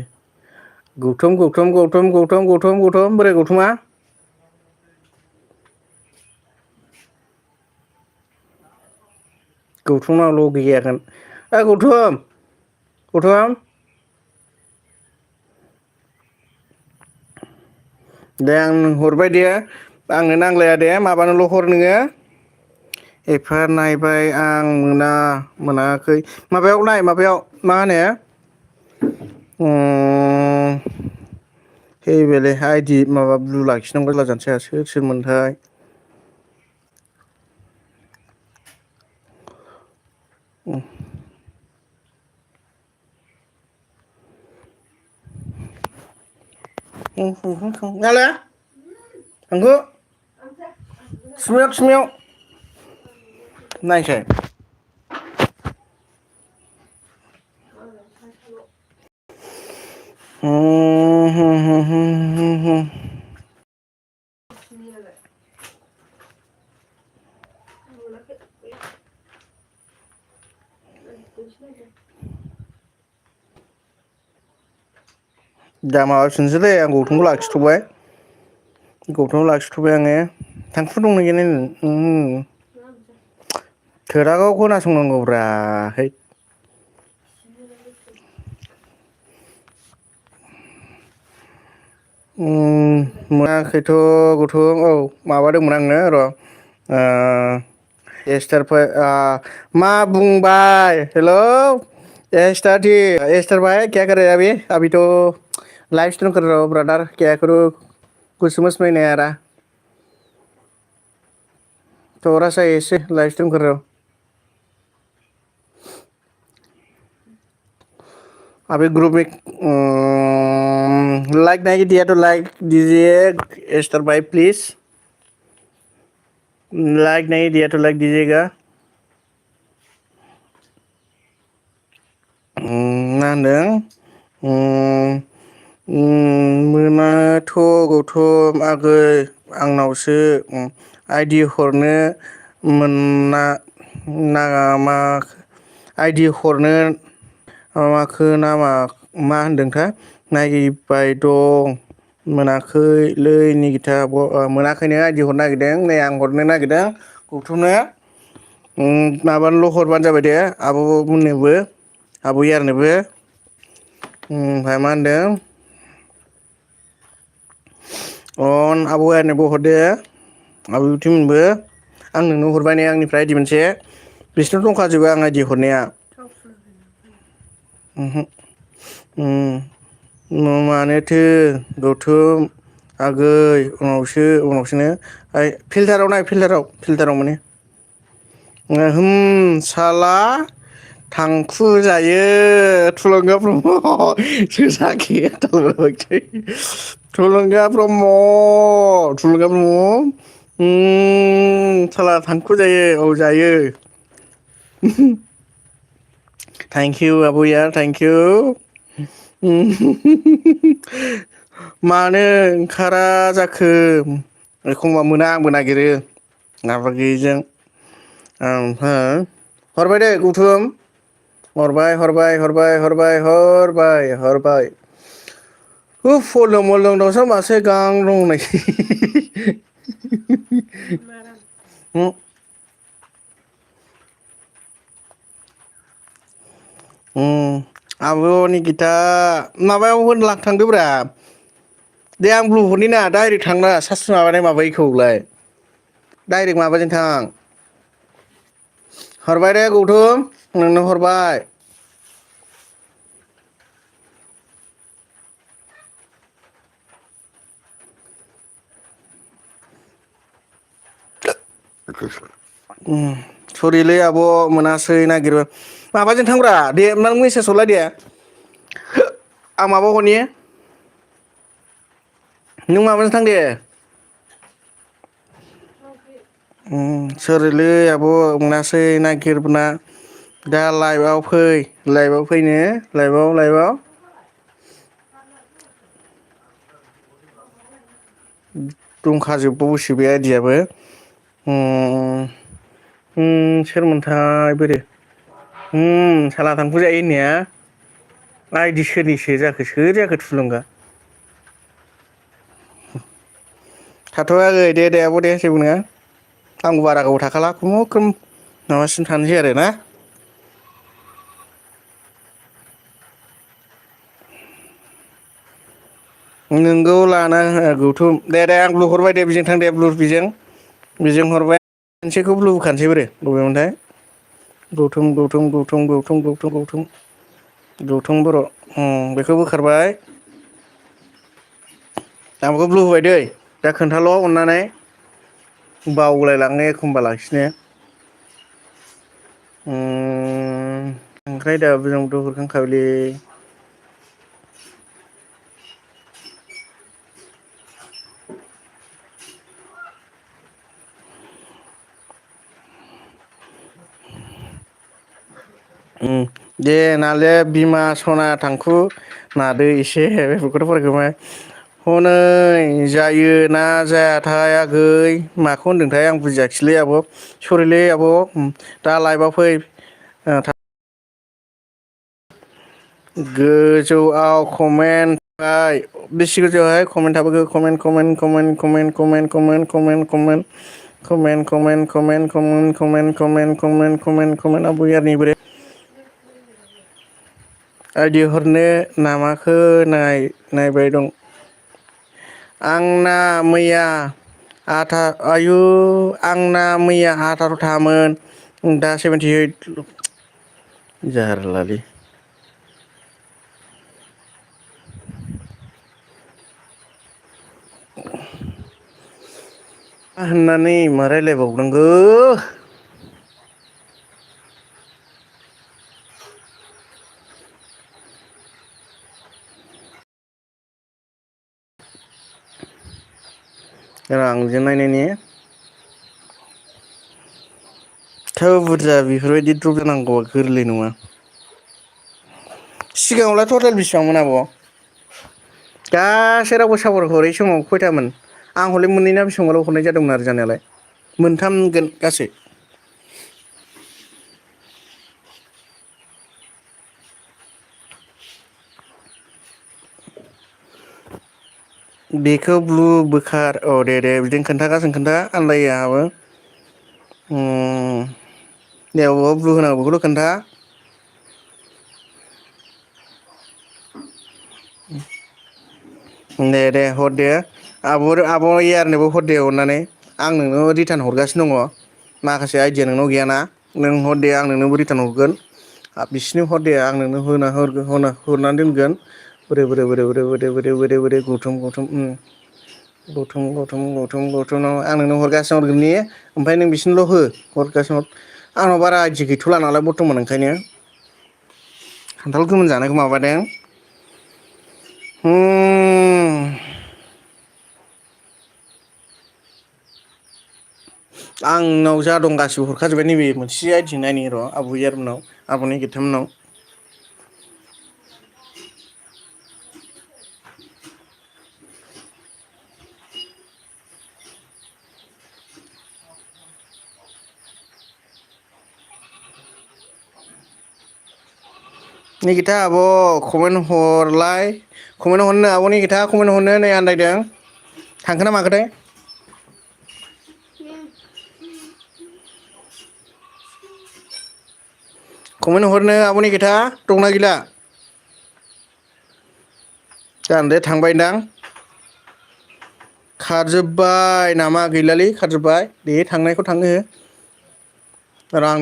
गौथम बोराय गौथमा गौथुमावल' गैयागोन गौथम दे आं हरबाय दे आंनो नांलाया दे माबानोल' हर नोङो एफा नायबाय आं मोनाखै माबायाव नाय माबायाव मा होनो हैबेले आइदि माबा ब्लु लाखिनांगौ जानोसै सोर सोरमोनथाय नालाय थांखो थुसुमियाव नायसै दा माबाफिनसैलै आं गौथुमखौ लाखिथ'बाय आङो थांखु दंना गैया नायनो थोरागाव खोनासंनांगौब्रा है मोनाखैथ' गौथुम औ माबादोंमोन आङो र' एस्टार मा बुंबाय हेलौ एस्टार भाई क्या कर रहे अभी अभी तो लाइव स्ट्रीम कर रहा हूँ ब्रदर क्या करूँ कुछ समझ में नहीं आ रहा थोड़ा सा ऐसे लाइव स्ट्रीम कर रहा हूँ अभी ग्रुप में लाइक नहीं दिया तो लाइक दीजिए एस्टर भाई प्लीज लाइक नहीं दिया तो लाइक दीजिएगा मा होनदों मोनाथ' गौथम आगै आंनावसो आइडि हरनो मोना नामा आइडि हरनो माखो नामा मा होनदोंथाय नागिरबाय दं मोनाखैलै निगिथा मोनाखैनो आइदि हरनो नागिरदों नै आं हरनो नागिरदों गौथुमनो माबानोल' हरबानो जाबाय दे आब' मोननोबो आब' यारनोबो ओमफ्राय मा होनदों आब' यारनोबो हरदो आब' बिउटिमोनबो आं नोंनो हरबाय ने आंनिफ्राय आइदि मोनसे बिसोरनाव दंखाजोबो आं आइदि हरनाया मानोथो गौथुम आगै उनावसोनो फिल्टाराव नाय फिल्टाराव माने साला थांखु जायो थुलुंगा ब्रह्म थुलुंगा ब्रह्म साला थांखु जायो औ जायो थेंक इउ आब'या थेंक इउ मानो ओंखारा जाखो एखमबा मोना आंबो नागिरो माबा गैयिजों ओमफ्राय हरबाय दे गौथुम हरबाय फलदों मलदों दाउसा मासे गां दं होननायसै आब'नि गिता माबायाव होनलांखांदोब्रा दे आं ब्लु हरनि ना डाइरेक्ट थांना सार्स माबानाय माबायैखौलाय डाइरेक्ट माबाजों थां हरबाय दे गौथुम नोंनो हरबाय सरिलै आब' मोनासै नागिरबा माबाजों थांब्रा दे नों मेसेज हरलाय दे आं माबा हरनि नों माबाजों थां दे सोरलै आब' मोनासै नागिरना दा लाइभआव फै लाइभआव फैनो लाइभआव दंखाजोबबावोसो बे आइदियाबो सोरमोनथाय बोरो साला थांफु जायो होननाया आइदि सोरनिसो जाखो सोर जाखो थुलुंगा थाथ'आखै दे आब' दे जेबो नङा आंबो बारा गोबाव थाखाला खुनुरुखुम माबासिम थानोसै आरो ना नोंगौ लाना गौथुम दे आं ब्लु हरबाय दे बेजों थां दे ब्लु बेजों हरबाय मोनसेखौ ब्लु होखानोसै बोरो बबेमोनथाय गौथुम बर' बेखौ बोखारबाय आं बेखौ ब्लु होबाय दै दा खोन्थाल' अननानै बावलायलाङो एखमबा लाखिनो ओमफ्राय दा जोंबोथ' हरखांखाबायलै दे नाले बिमा सना थांखु नादो एसे बेफोरखौथ' फरायखोबाय हनै जायो ना जायाथाय आगै माखौ होनदोंथाय आं बुजियाखिसैलै आब' सरिलै आब' दा लाइभआव फै गोजौआव कमेन्ट थाबाय बेसे गोजौआवहाय कमेन्ट थाबोखो कमेन्ट आब'यारनि बोरे आइदि हरनो नामाखो नायबाय दं आंना मैया मैया 18थामोन दा 78 जारलालै मा होननानै मा रायलायबावनांगौ रांजों नायनायनि थ' बुरजा बेफोरबायदि द्रप जानांगौआ गोरलै नङा सिगाङावलाय टटेल बेसेबांमोन आब' गासै रावबो सापर हरै समाव खयथामोन आं हले मोननै ना बेसेबांबाल' हरनाय जादोंमोन आरो जानायालाय मोनथामगोन गासै बेखौ ब्लु बोखार दे बिदिनो खोन्थागासिनो खोन्था आन्दायो आंहाबो दे अबाव ब्लु होनांगौ बेखौल' खोन्था दे हरदे आब' यारनोबो हरदे अननानै आं नोंनो रिटार्न हरगासिनो दङ माखासे आइडिया नोंनाव गैयाना नों हरदे आं नोंनोबो रिटार्न हरगोन बिसिनो हरदे आं नोंनो हरनानै दोनगोन बोरै गौथुमनाव आं नोंनो हरगासिनो हरग्रोनि ओमफ्राय नों बिसिनोल' हरगासिनो आंनाव बारा आइदि गैथ'ला नालाय बर्थमान ओंखायनो खान्थाल गोमोन जानायखौ माबादों आंनाव जा दं गासिबो हरखाजोब्बाय नैबे मोनसे आइडि नायनि र' आब' यारमोननाव आब'नि गिथामोननाव निगिथा आब' कमेन्ट हरलाय कमेन्ट हरनो आब' निगिथा कमेन्ट हरनो नै आन्दायदों थांखोना माखोथाय कमेन्ट हरनो आब'नि खोथा दंना गैला जानदे थांबायदां खारजोब्बाय नामा गैलालै खारजोब्बाय दे थांनायखौ थांनो हो आं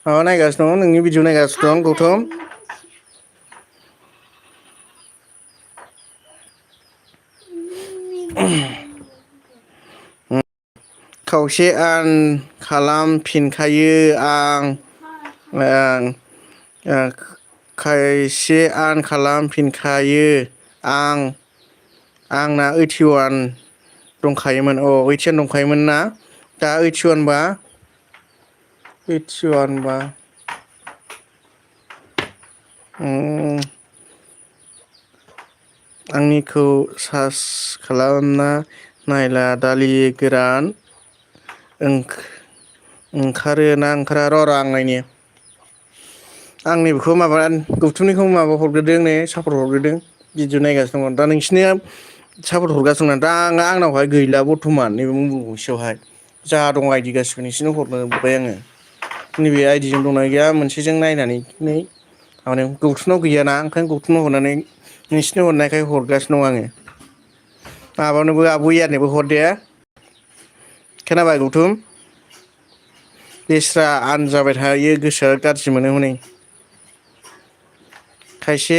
माबा नायगासिनो दं नोंनि भिडिअ नायगासिनो दं गौतम खावसे आन खालामफिनखायो आं खायसे आन खालामफिनखायो आंना 81 दंखायोमोन 81 दंखायोमोन ना दा 81 बा 81 बा आंनिखौ सार्च खालामना नायला दालि गोरान ओंखारो ना ओंखारा र' आं नायनि आंनि बेखौ माबा गौथुमनिखौ माबा हरग्रोदों नै सापर्ट हरग्रोदों भिडिअ नायगासिनो दङ दा नोंसिनिया सापर्ट हरगासिनो दं दा आंनावहाय गैला बर्थमान नैबे मबाइल गंसेयावहाय जा दं आइडि गासिबो नोंसिनो हरजोब्बाय आङो नैबे आइडिजों दंना गैया मोनसेजों नायनानै माने गौथुनाव गैयाना ओंखायनो गौथुनाव हरनानै नोंसिनो हरनायखाय हरगासिनो दं आङो माबानोबो आब' इयारनोबो हर दे खोनाबाय गौथुम बेस्रा आन जाबाय थायो गोसोआ गाज्रि मोनो हनै खायसे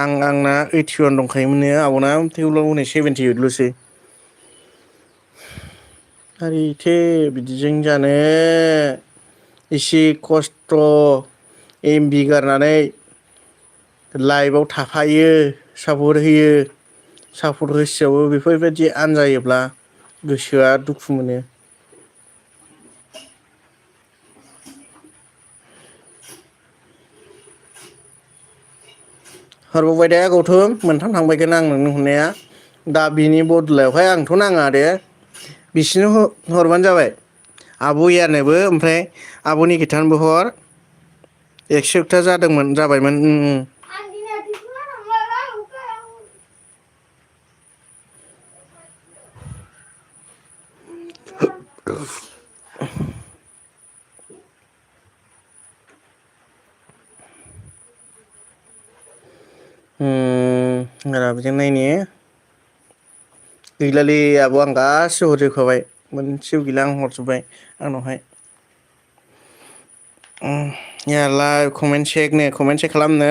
आंना 81 दंखायोमोन आब'ना थेवब्लाबो हनै 78 ल'सै आरैथो बिदिजों जानो एसे खस्थ' एमबि गारनानै लाइभआव थाफायो सापर्ट होयो सापर्ट होसेयावबो बेफोरबायदि आनजायोब्ला गोसोआ दुखु मोनो हरबावबाय दे गौथुम मोनथाम थांबायगोन आं नोंनो हरनाया दा बिनि बदलायावहाय आंथ' नाङा दे बिसिनो हरबानो जाबाय आब' इयारनोबो ओमफ्राय आब' निकिथानोबो हर 100 था जादोंमोन जाबायमोन र' बिजों नायनि गैलालै आब' आं गासिबो हरजोबखाबाय मोनसेबो गैला आं हरजोब्बाय आंनावहाय लाइभ कमेन्ट चेक खालामनो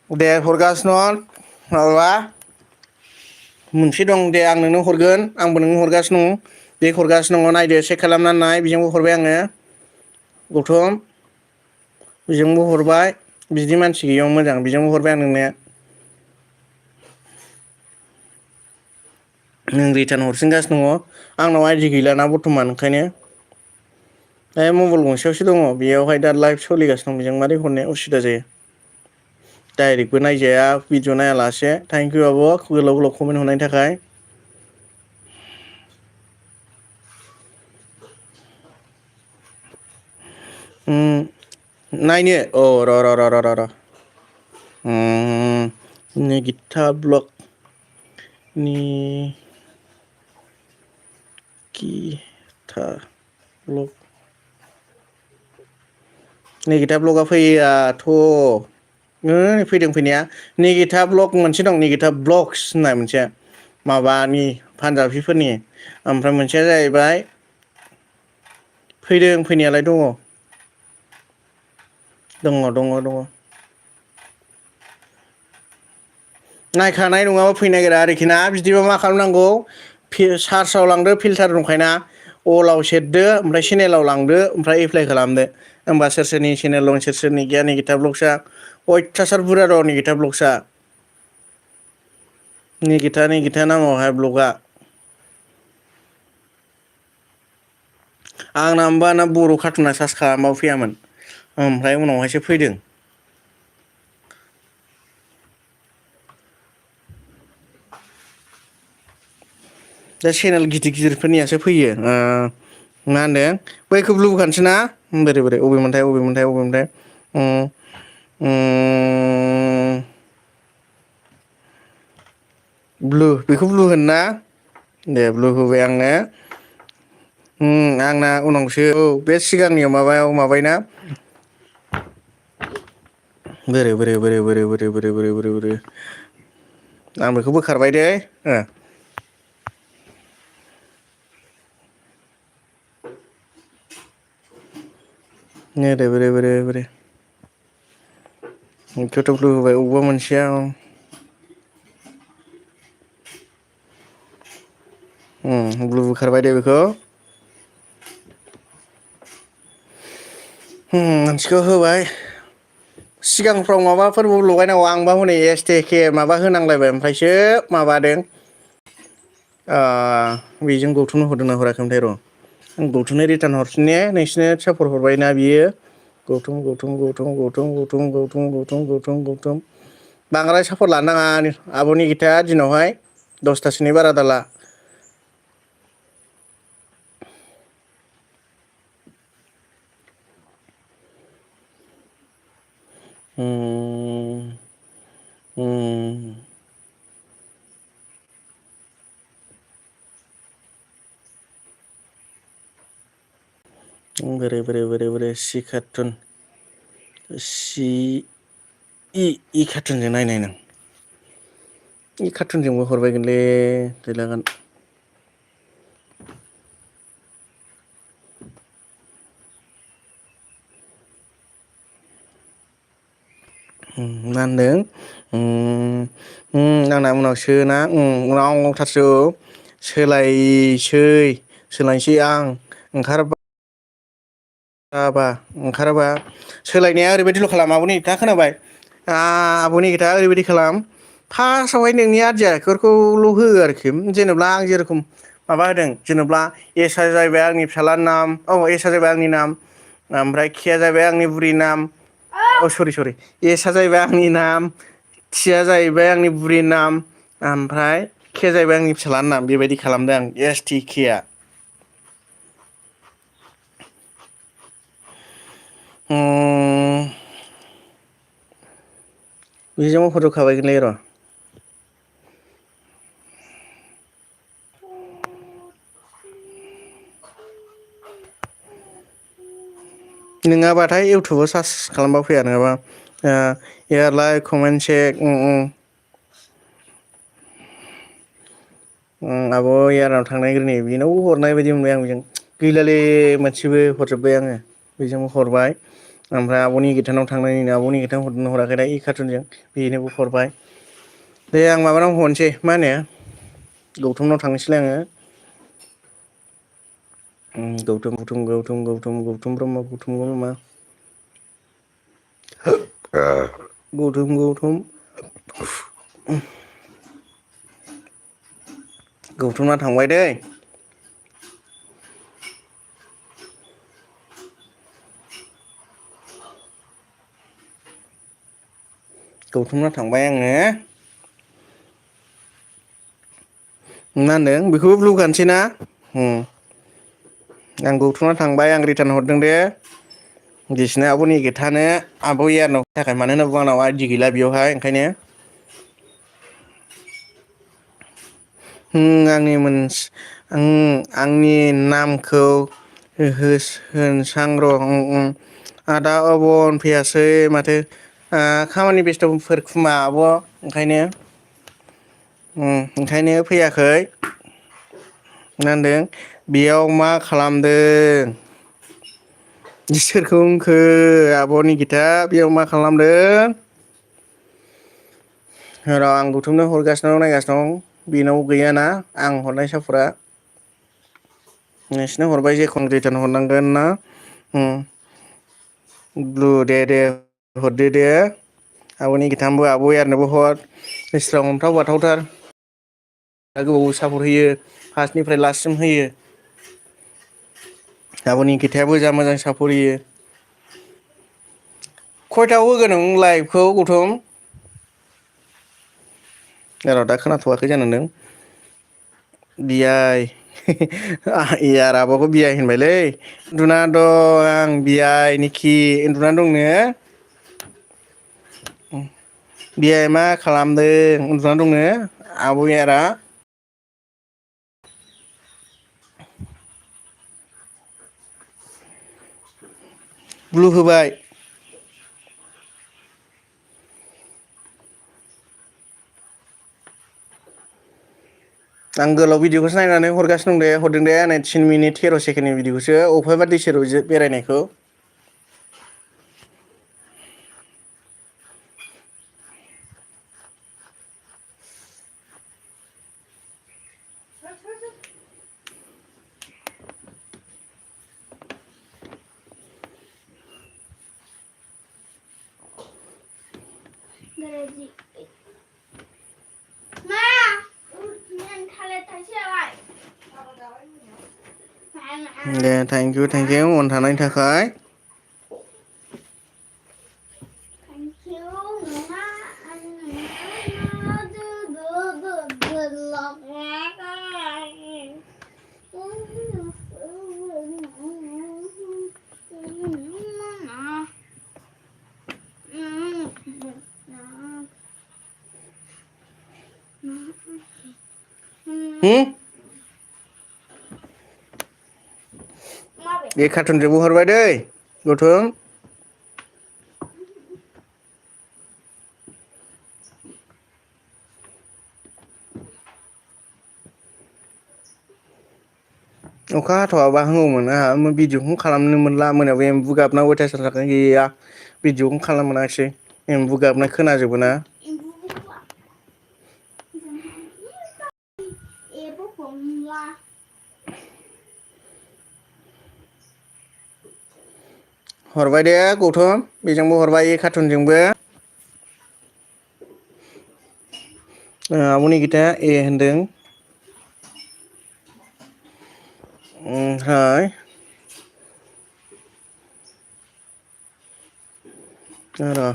दे हरगासिनो माबा मोनसे दं दे आं नोंनो हरगोन आंबो नोंनो हरगासिनो दं बे हरगासिनो दङ नायदो चेक खालामनानै नाय बेजोंबो हरबाय आङो गौथम बेजोंबो हरबाय बिदि मानसि गैयैयाव मोजां बेजोंबो हरबाय आं नोंनो नों रिटार्न हरफिनगासिनो दङ आंनाव आइडि गैलाना बर्थमान ओंखायनो मबाइल गंसेयावसो दङ बेयावहाय दा लाइभ सोलिगासिनो दं बेजों मारै हरनाया उसुबिदा जायो डाइरेक्टबो नायजाया भिडिअ नायालासे थेंक इउ आब' गोलाव गोलाव कमेन्ट हरनायनि थाखाय नायनो र' निगिथा ब्लग निगिथा ब्लग निगिथा ब्लगआ फैयाथ' फैदों फैनाया निगिथा ब्लग मोनसे दं निगिथा ब्लग्स होननाय मोनसे माबानि पान्जाबिफोरनि ओमफ्राय मोनसेया जाहैबाय फैदों फैनायालाय दङ नायखानाय नङाबा फैनो नागिरा आरोखि ना बिदिबा मा खालामनांगौ सार्चआव लांदो फिल्टार दंखायोना अलाव सेरदो ओमफ्राय चेनेलाव लांदो ओमफ्राय एप्लाइ खालामदो होमबा सोर सोरनि चेनेल दं सोर सोरनि गैया निगिथा ब्लग्सआ अयथासार बुरजा दं निगिथा ब्लग्सआ निगिथा नामावहाय ब्लगआ आंना होमबा ना बर' कार्टुना सार्च खालामबाबो फैयामोन ओमफ्राय उनावहायसो फैदों दा चेनेल गिदिर गिदिरफोरनियासो फैयो मा होनदों बैखौ ब्लु बोखानोसै ना बोरै अबेमोनथाय ब्लु बेखौ ब्लु होन ना दे ब्लु होबाय आंनो आंना उनावसो औ बे सिगांनियाव माबायाव माबायना बोरो आं बेखौ बोखारबाय दे नै बोरै गोथौफ्लु होबाय अबेबा मोनसेया ब्लु बोखारबाय दे बेखौ मोनसेखौ होबाय सिगांफ्राव माबाफोरबो लगायनांगौ आंबा हनै एसटेके माबा होनांलायबाय ओमफ्रायसो माबादों बेजों गौथुमनो हरदोंना हराखैमोनथाय र' आं गौथुमनो रिटार्न हरफिन ने नोंसिनो सापर्ट हरबायना बियो गौथुम बांद्राय सापर्ट लानो नाङा आब'नि गिथा दिनावहाय 10थासोनि बारा दाला बोरै सि कार्टुन सि इ कार्टुनजों नायनाय नों इ कार्टुनजोंबो हरबायगोनलै गैलागोन मा होनदों आंना उनावसोना उनावथारसो सोलायनोसै आं ओंखाराबा सोलायनाया ओरैबायदिल' खालाम आब'नि दा खोनाबाय आब'नि खोथा ओरैबायदि खालाम फार्स्टआवहाय नोंनि आरजिखौल' हो आरोखि जेनेबा आं जेरेखम माबा होदों जेनेबा एसआ जाहैबाय आंनि फिसाज्लानि नाम एसआ जाहैबाय आंनि नाम ओमफ्राय केआ जाहैबाय आंनि बुरि नाम सरि एसआ जाहैबाय आंनि नाम टिया जाहैबाय आंनि बुरि नाम ओमफ्राय केआ जाहैबाय आंनि फिसाज्लानि नाम बेबायदि खालामदों आं एस टि के आ बेजोंबो फट'खाबायगोनलै र' नङाबाथाय इउटुबाव सार्च खालामबा फैया नङाबा लाइक कमेन्ट सेक आब' याराव थांनायग्रोनि बेनावबो हरनाय बायदि मोनबाय आं बेजों गैलालै मोनसेबो हरजोब्बाय आङो बेजोंबो हरबाय ओमफ्राय आब'नि गिटानाव थांनायनिनो आब'नि गिटानाव हरदोंना हराखै दा इ कार्टुनजों बेनोबो हरबाय दे आं माबानाव हरनोसै मा होनो गौथुमनाव थांनोसैलाय आङो गौथुम ब्रह्म गौथुमना थांबाय दै गौथुमना थांबाय आङो मा होनदों बेखौबो ब्लु गानसै ना आं गौथुमना थांबाय आं रिटार्न हरदों दे बिसिनो आब'नि गिथानो आब' इयारनाव थाखाय मानो होनना बुङो आंनाव आइदि गैला बेयावहाय ओंखायनो आंनि नामखौ होनसां र' आदा अबन फैयासै माथो खामानि बेस्थ'फोर खोमा आब' ओंखायनो फैयाखै मा होनदों बेयाव मा खालामदों सोरखौ होनखो आब'नि गिथा बेयाव मा खालामदों र' आं गौथुमनो हरगासिनो नायगासिनो दं बेनाव गैयाना आं हरनाय सापर्टआ नोंसिनो हरबाय जेखन रिटार्न हरनांगोन ना ब्लु दे हरदो दे आब'नि गिथानोबो आब' इयारनोबो हर बेसेबां अन्थाव बाथावथार गोबाव सापर्ट होयो फार्स्टनिफ्राय लास्टसिम होयो आब'नि गिथायाबो जा मोजां सापर्ट होयो खयथायाव होगोन नों लाइभखौ गौथुम र' दा खोनाथ'वाखै जानांदों बियाय इयार आब'खौ बियाय होनबायलै उन्दुना दं आं बियाय निखि उन्दुना दंनो बियाय मा खालामदों उन्दुना दंनो आब' इयारा ब्लु होबाय आं गोलाव भिडिअखौसो नायनानै हरगासिनो दं दे हरदों दे नै 3 मिनिट 13 सेकेन्डनि भिडिअखौसो अफायबा दै सेराव बेरायनायखौ Gereji. Ma, nhân thale thai xe lại. दे थेंक इउ अन थानायनि थाखाय Thank you, ma. Lọc ngạc बे कार्टुनजोंबो हरबाय दै गौथुम अखा हाथ'वाबा हामगौमोन आंहा भिडिअखौनो खालामनो मोनला मोनायाव एम्बु गाबना अयथासार थाखाय गैया भिडिअखौनो खालामनो मोनाखिसै एम्बु गाबनाय खोनाजोबो ना हरबाय दे गौथम बेजोंबो हरबाय कार्टुनजोंबो आब' निकिताया ए होनदों ओमफ्राय र'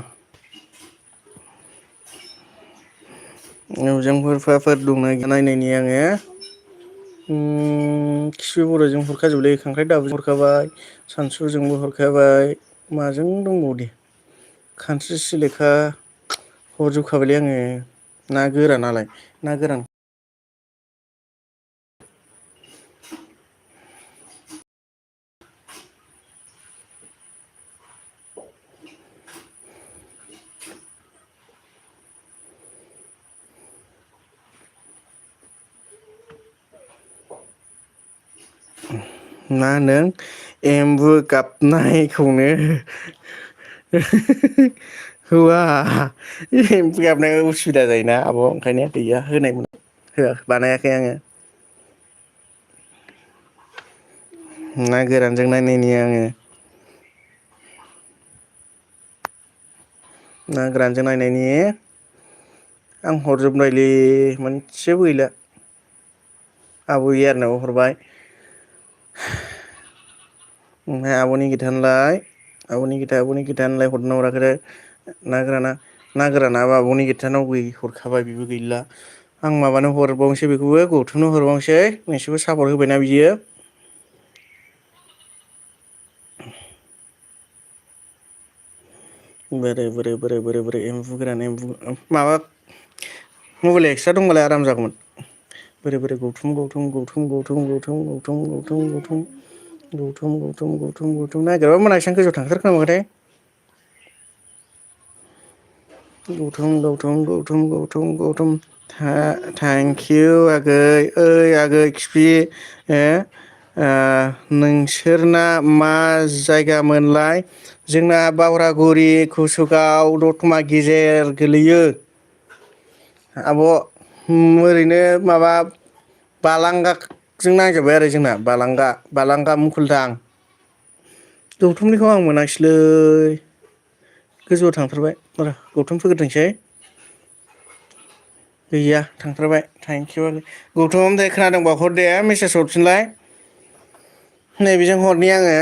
जोंफोर दंना नायनायनि आङो खिफि बर'जों हरखाजोबलै खांख्राइ दाबुजों हरखाबाय सानसुजोंबो हरखाबाय माजों दंबावो दे खानस्रि सिलेखा हरजोबखाबायलै आङो ना गोरानालाय ना गोरान मा होनदों एम्बु गाबनायखौनो होआ एम्बु गाबनाय उसुबिदा जायोना आब' ओंखायनो गैया होनायमोन होआ बानायाखै आङो ना गोरानजों नायनायनि आङो ना गोरानजों नायनायनि आं हरजोबनायलै मोनसेबो गैला आब' यारनाव हरबाय ओमफ्राय आब' निकितानोलाय हरदोंना हराखै ना गोरानाबो आब' निकितानाव हरखाबाय बेबो गैला आं माबानो हरबावनोसै बेखौबो गौथुमनो हरबावनोसै नोंसोरबो सापर्ट होबायना बियो बोरै एम्बु गोरान एम्बु माबा मबाइल एक्सट्रा दंबालाय आराम जागौमोन बोरै गौथुम नागिरबाबो मोनाखिसै आं गोजौआव थांथारखोमामारबायथाय गौथुम थेंक इउ आगै ओइ आगै खिफि नोंसोरना मा जायगामोनलाय जोंना बावरागुरि कुसुगाव दतमा गेजेर गोलैयो आब' ओरैनो माबा बालांगाजों नांजाबबाय आरो जोंना बालांगा मुखुलदां गौथुमनिखौ आं मोनाखिसैलै गोजौआव थांथारबाय र' गौथुम फोगोरथोंसै गैया थांथारबाय थेंक इउ गौथुम दे खोनादोंबा हर दे मेसेज हरफिनलाय नैबेजों हरनि आङो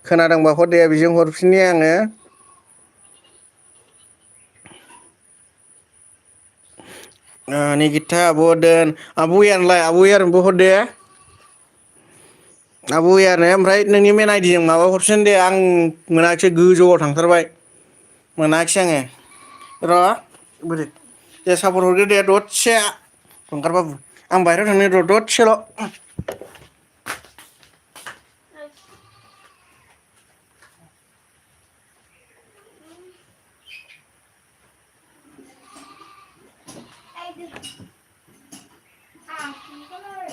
खोनादोंबा हर दे बेजों हरफिननि आङो निकिता आब' दोन आब' यारनोबो हर दे आब' यारनो ओमफ्राय नोंनि मेन आइडिजों माबा हरफिन दे आं मोनाखिसै गोजौआव थांथारबाय मोनाखिसै आङो र' बोरै दे सापर्ट हरदो दे दसे गंगार बाबु आं बाहेरायाव थांनो र' दसेल' ก็เลย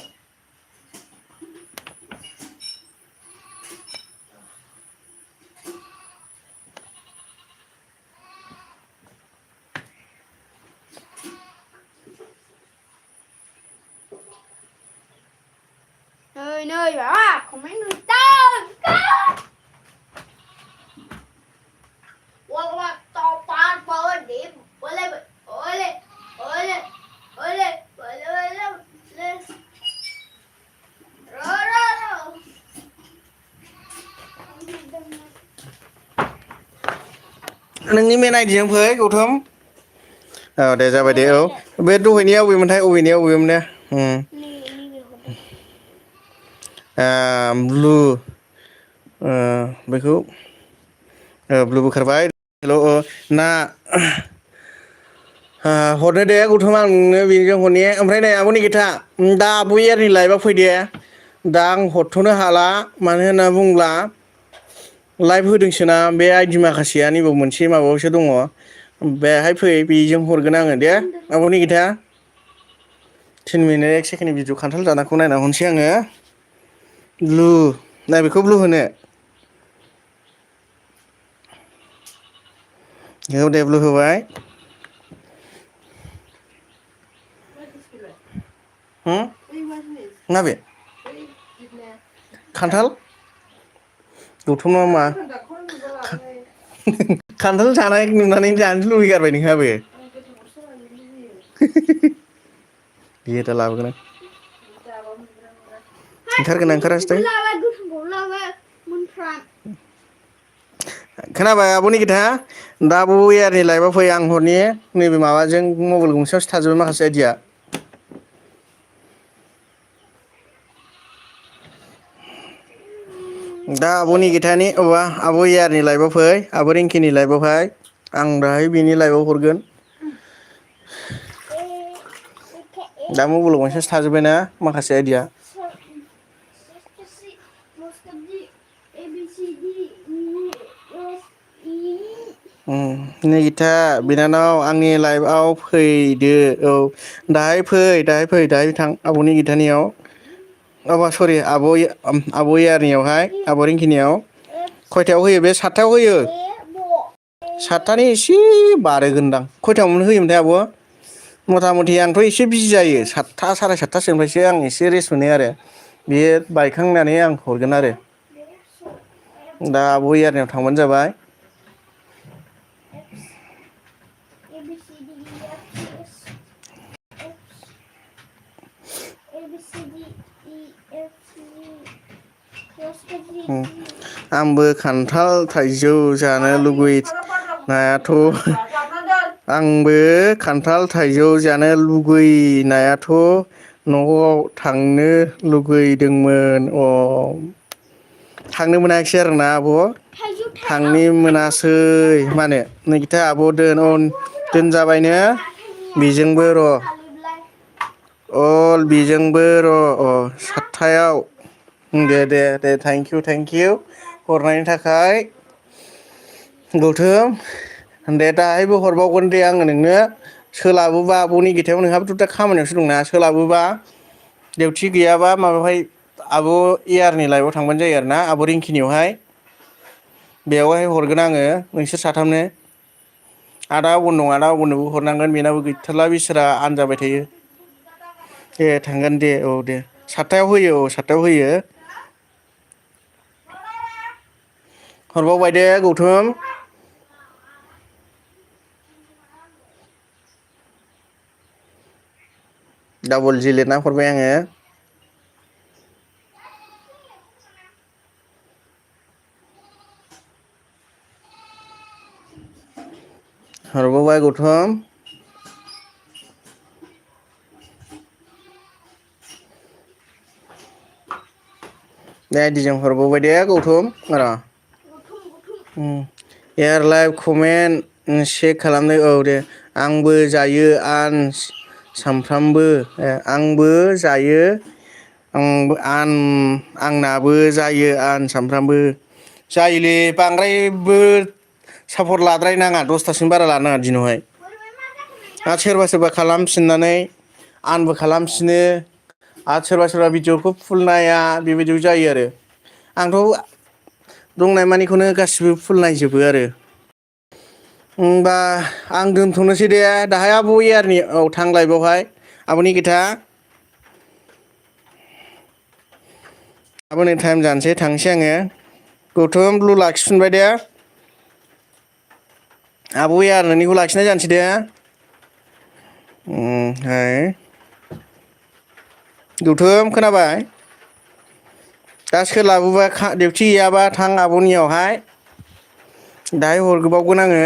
nơi bảo à của mấy người ta qua to pa pa điểm ôi lên ôi lên ôi lên ôi lên ôi lên lên rồi rồi नोंनि मेन आइडिजों फै गौथम दे जाबाय दे औ बे दहायनिया अबेमोनथाय अबेनिया अबेमोन ने ब्लु बेखौ ब्लु बोखारबाय हेल' ना हरनो दे गौथम आं नोंनो बेजों हरनि ओमफ्राय नै आब'नि खोथा दा आब' इयारनि लाइफआ फैदे दा आं हरथ'नो हाला मानो होनना बुङोब्ला लाइभ होदोंसोना बे आइडि माखासेया नैबाव मोनसे माबायावसो दङ बेहाय फै बेजों हरगोन आङो दे आब'नि खोथा 10 मिनिट 1 सेकेन्डनि भिडिअ खान्थाल जानायखौ नायना हरनोसै आङो ब्लु ना बेखौ ब्लु होनो बेखौ दे ब्लु होबाय माबे खान्थाल गौथमआ मा खान्थाल जानाय नुनानै जानोसो लुबैगारबाय नोंहाबो बियो दा लाबोगोन ओंखारगोन ओंखारासै खोनाबाय आब'नि खोथा दा आब' इयारनि लाइफआव फै आं हरनि नैबे माबाजों मबाइल गंसेयावसो थाजोबो माखासे आइडिया दा आब'नि खोथानि अबा आब' इयारनि लाइफआव फै आब' रिंकिनि लाइफआवहाय आं दाहाय बिनि लाइफआव हरगोन दा मबाइल गंसेयावसो थाजोब्बायना माखासे आइडिया नै गिथा बिनानाव आंनि लाइफआव फैदो औ दाहाय फै दाहाय थां आब'नि गिथानियाव माबा सरि आब' इयारनियावहाय आब' रिंकिनियाव खयथायाव होयो बे 7थायाव होयो 7थानि एसे बारहोगोनदां खयथायाव होयोमोनथाय आब' मथा मथि आंथ' एसे बिजि जायो 7था 7:30सोनिफ्रायसो आं एसे रेस्ट मोनो आरो बेयो बायखांनानै आं हरगोन आरो दा आब' इयारनियाव थांबानो जाबाय आंबो खान्थाल थाइजौ जानो लुगैनायाथ' आंबो खान्थाल थाइजौ जानो लुगैनायाथ' न'आव थांनो लुगैदोंमोन थांनो मोनाखिसै आरोना आब' थांनो मोनासै मानो नैखिथा आब' दोनजाबायनो बेजोंबो र' बेजोंबो र' 7थायाव दे थेंक इउ हरनायनि थाखाय गौथम दे दाहायबो हरबावगोन दे आङो नोंनो सोलाबोबा आब'नि गिथायाव नोंहाबोथ' दा खामानियावसो दंना सोलाबोबा डिउटि गैयाबा माबाहाय आब' इयारनि लाइफआव थांबानो जायो आरोना आब' रिंकिनियावहाय बेयावहाय हरगोन आङो नोंसोर साथामनो आदा अबन दं आदा अबननोबो हरनांगोन बेनाबो गैथारला बिसोरा आनजाबाय थायो दे थांगोन दे दे 7थायाव होयो 7थायाव होयो हरबावबाय दे गौथम डाबल जि लिरना हरबाय आङो हरबावबाय गौथम दे आइडिजों हरबावबाय दे गौथम र' एयार लाइभ कमेन्ट चेक खालामदों दे आंबो जायो सामफ्रामबो आंबो जायो आंनाबो जायो सामफ्रामबो जायोलै बांद्रायबो सापर्ट लाद्रायनाङा 10थासिम बारा लानाङा दिनावहाय आरो सोरबा सोरबा खालामफिननानै आनबो खालामफिनो आरो सोरबा सोरबा भिडिअखौ फुल नाया बेबायदिबो जायो आरो आंथ' दंनाय मानिखौनो गासिबो फुल नायजोबो आरो होमबा आं दोनथ'नोसै दे दाहाय आब' इयारनि औ थांलायबावहाय आब'नि खोथा आब' नै टाइम जानोसै थांसै आङो गौथुम ब्लु लाखिफिनबाय दे आब' इयार नोंनिखौ लाखिनाय जानोसै दे हाय गौथुम खोनाबाय दा सोलाबोबा डिउटि गैयाबा थां आब'नियावहाय दाहाय हरबावगोन आङो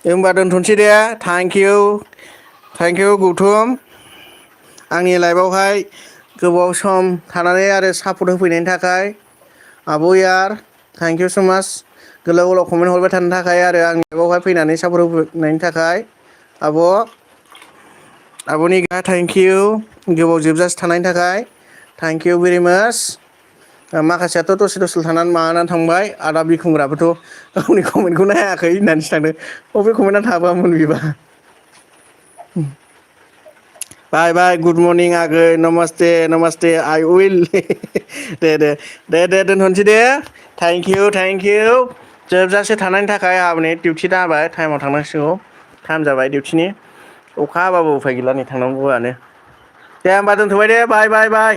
होमबा दोनथ'नोसै दे थेंक इउ गौथुम आंनि लाइफआवहाय गोबाव सम थानानै आरो सापर्ट होफैनायनि थाखाय आब' इयार थेंक इउ स' माच गोलाव गोलाव कमेन्ट हरबाय थानो थाखाय आरो आंनि लाइफआवहाय फैनानै सापर्ट होफैनायनि थाखाय आब'नि थेंक इउ गोबाव जोबजासे थानायनि थाखाय थेंक इउ भेरि माच माखासेयाथ' दसे दसे थानानै माबानानै थांबाय आदा बिखुंग्राबोथ' गावनि कमेन्टखौ नायाखै होननानैसो थांदों बबे कमेन्टआ थाबोआमोन बेबा बाय बाय गुड मर्निं आगै नमस्ते नमस्ते आइ उइल दे दोनथ'नोसै दे थेंक इउ जोबजासे थानायनि थाखाय आंहा नै डिउटि जाबाय टाइमाव थांनांसिगौ टाइम जाबाय डिउटिनि अखा हाबाबो उफाय गैला नै थांनांगौआनो दे होमबा दोनथ'बाय दे बाय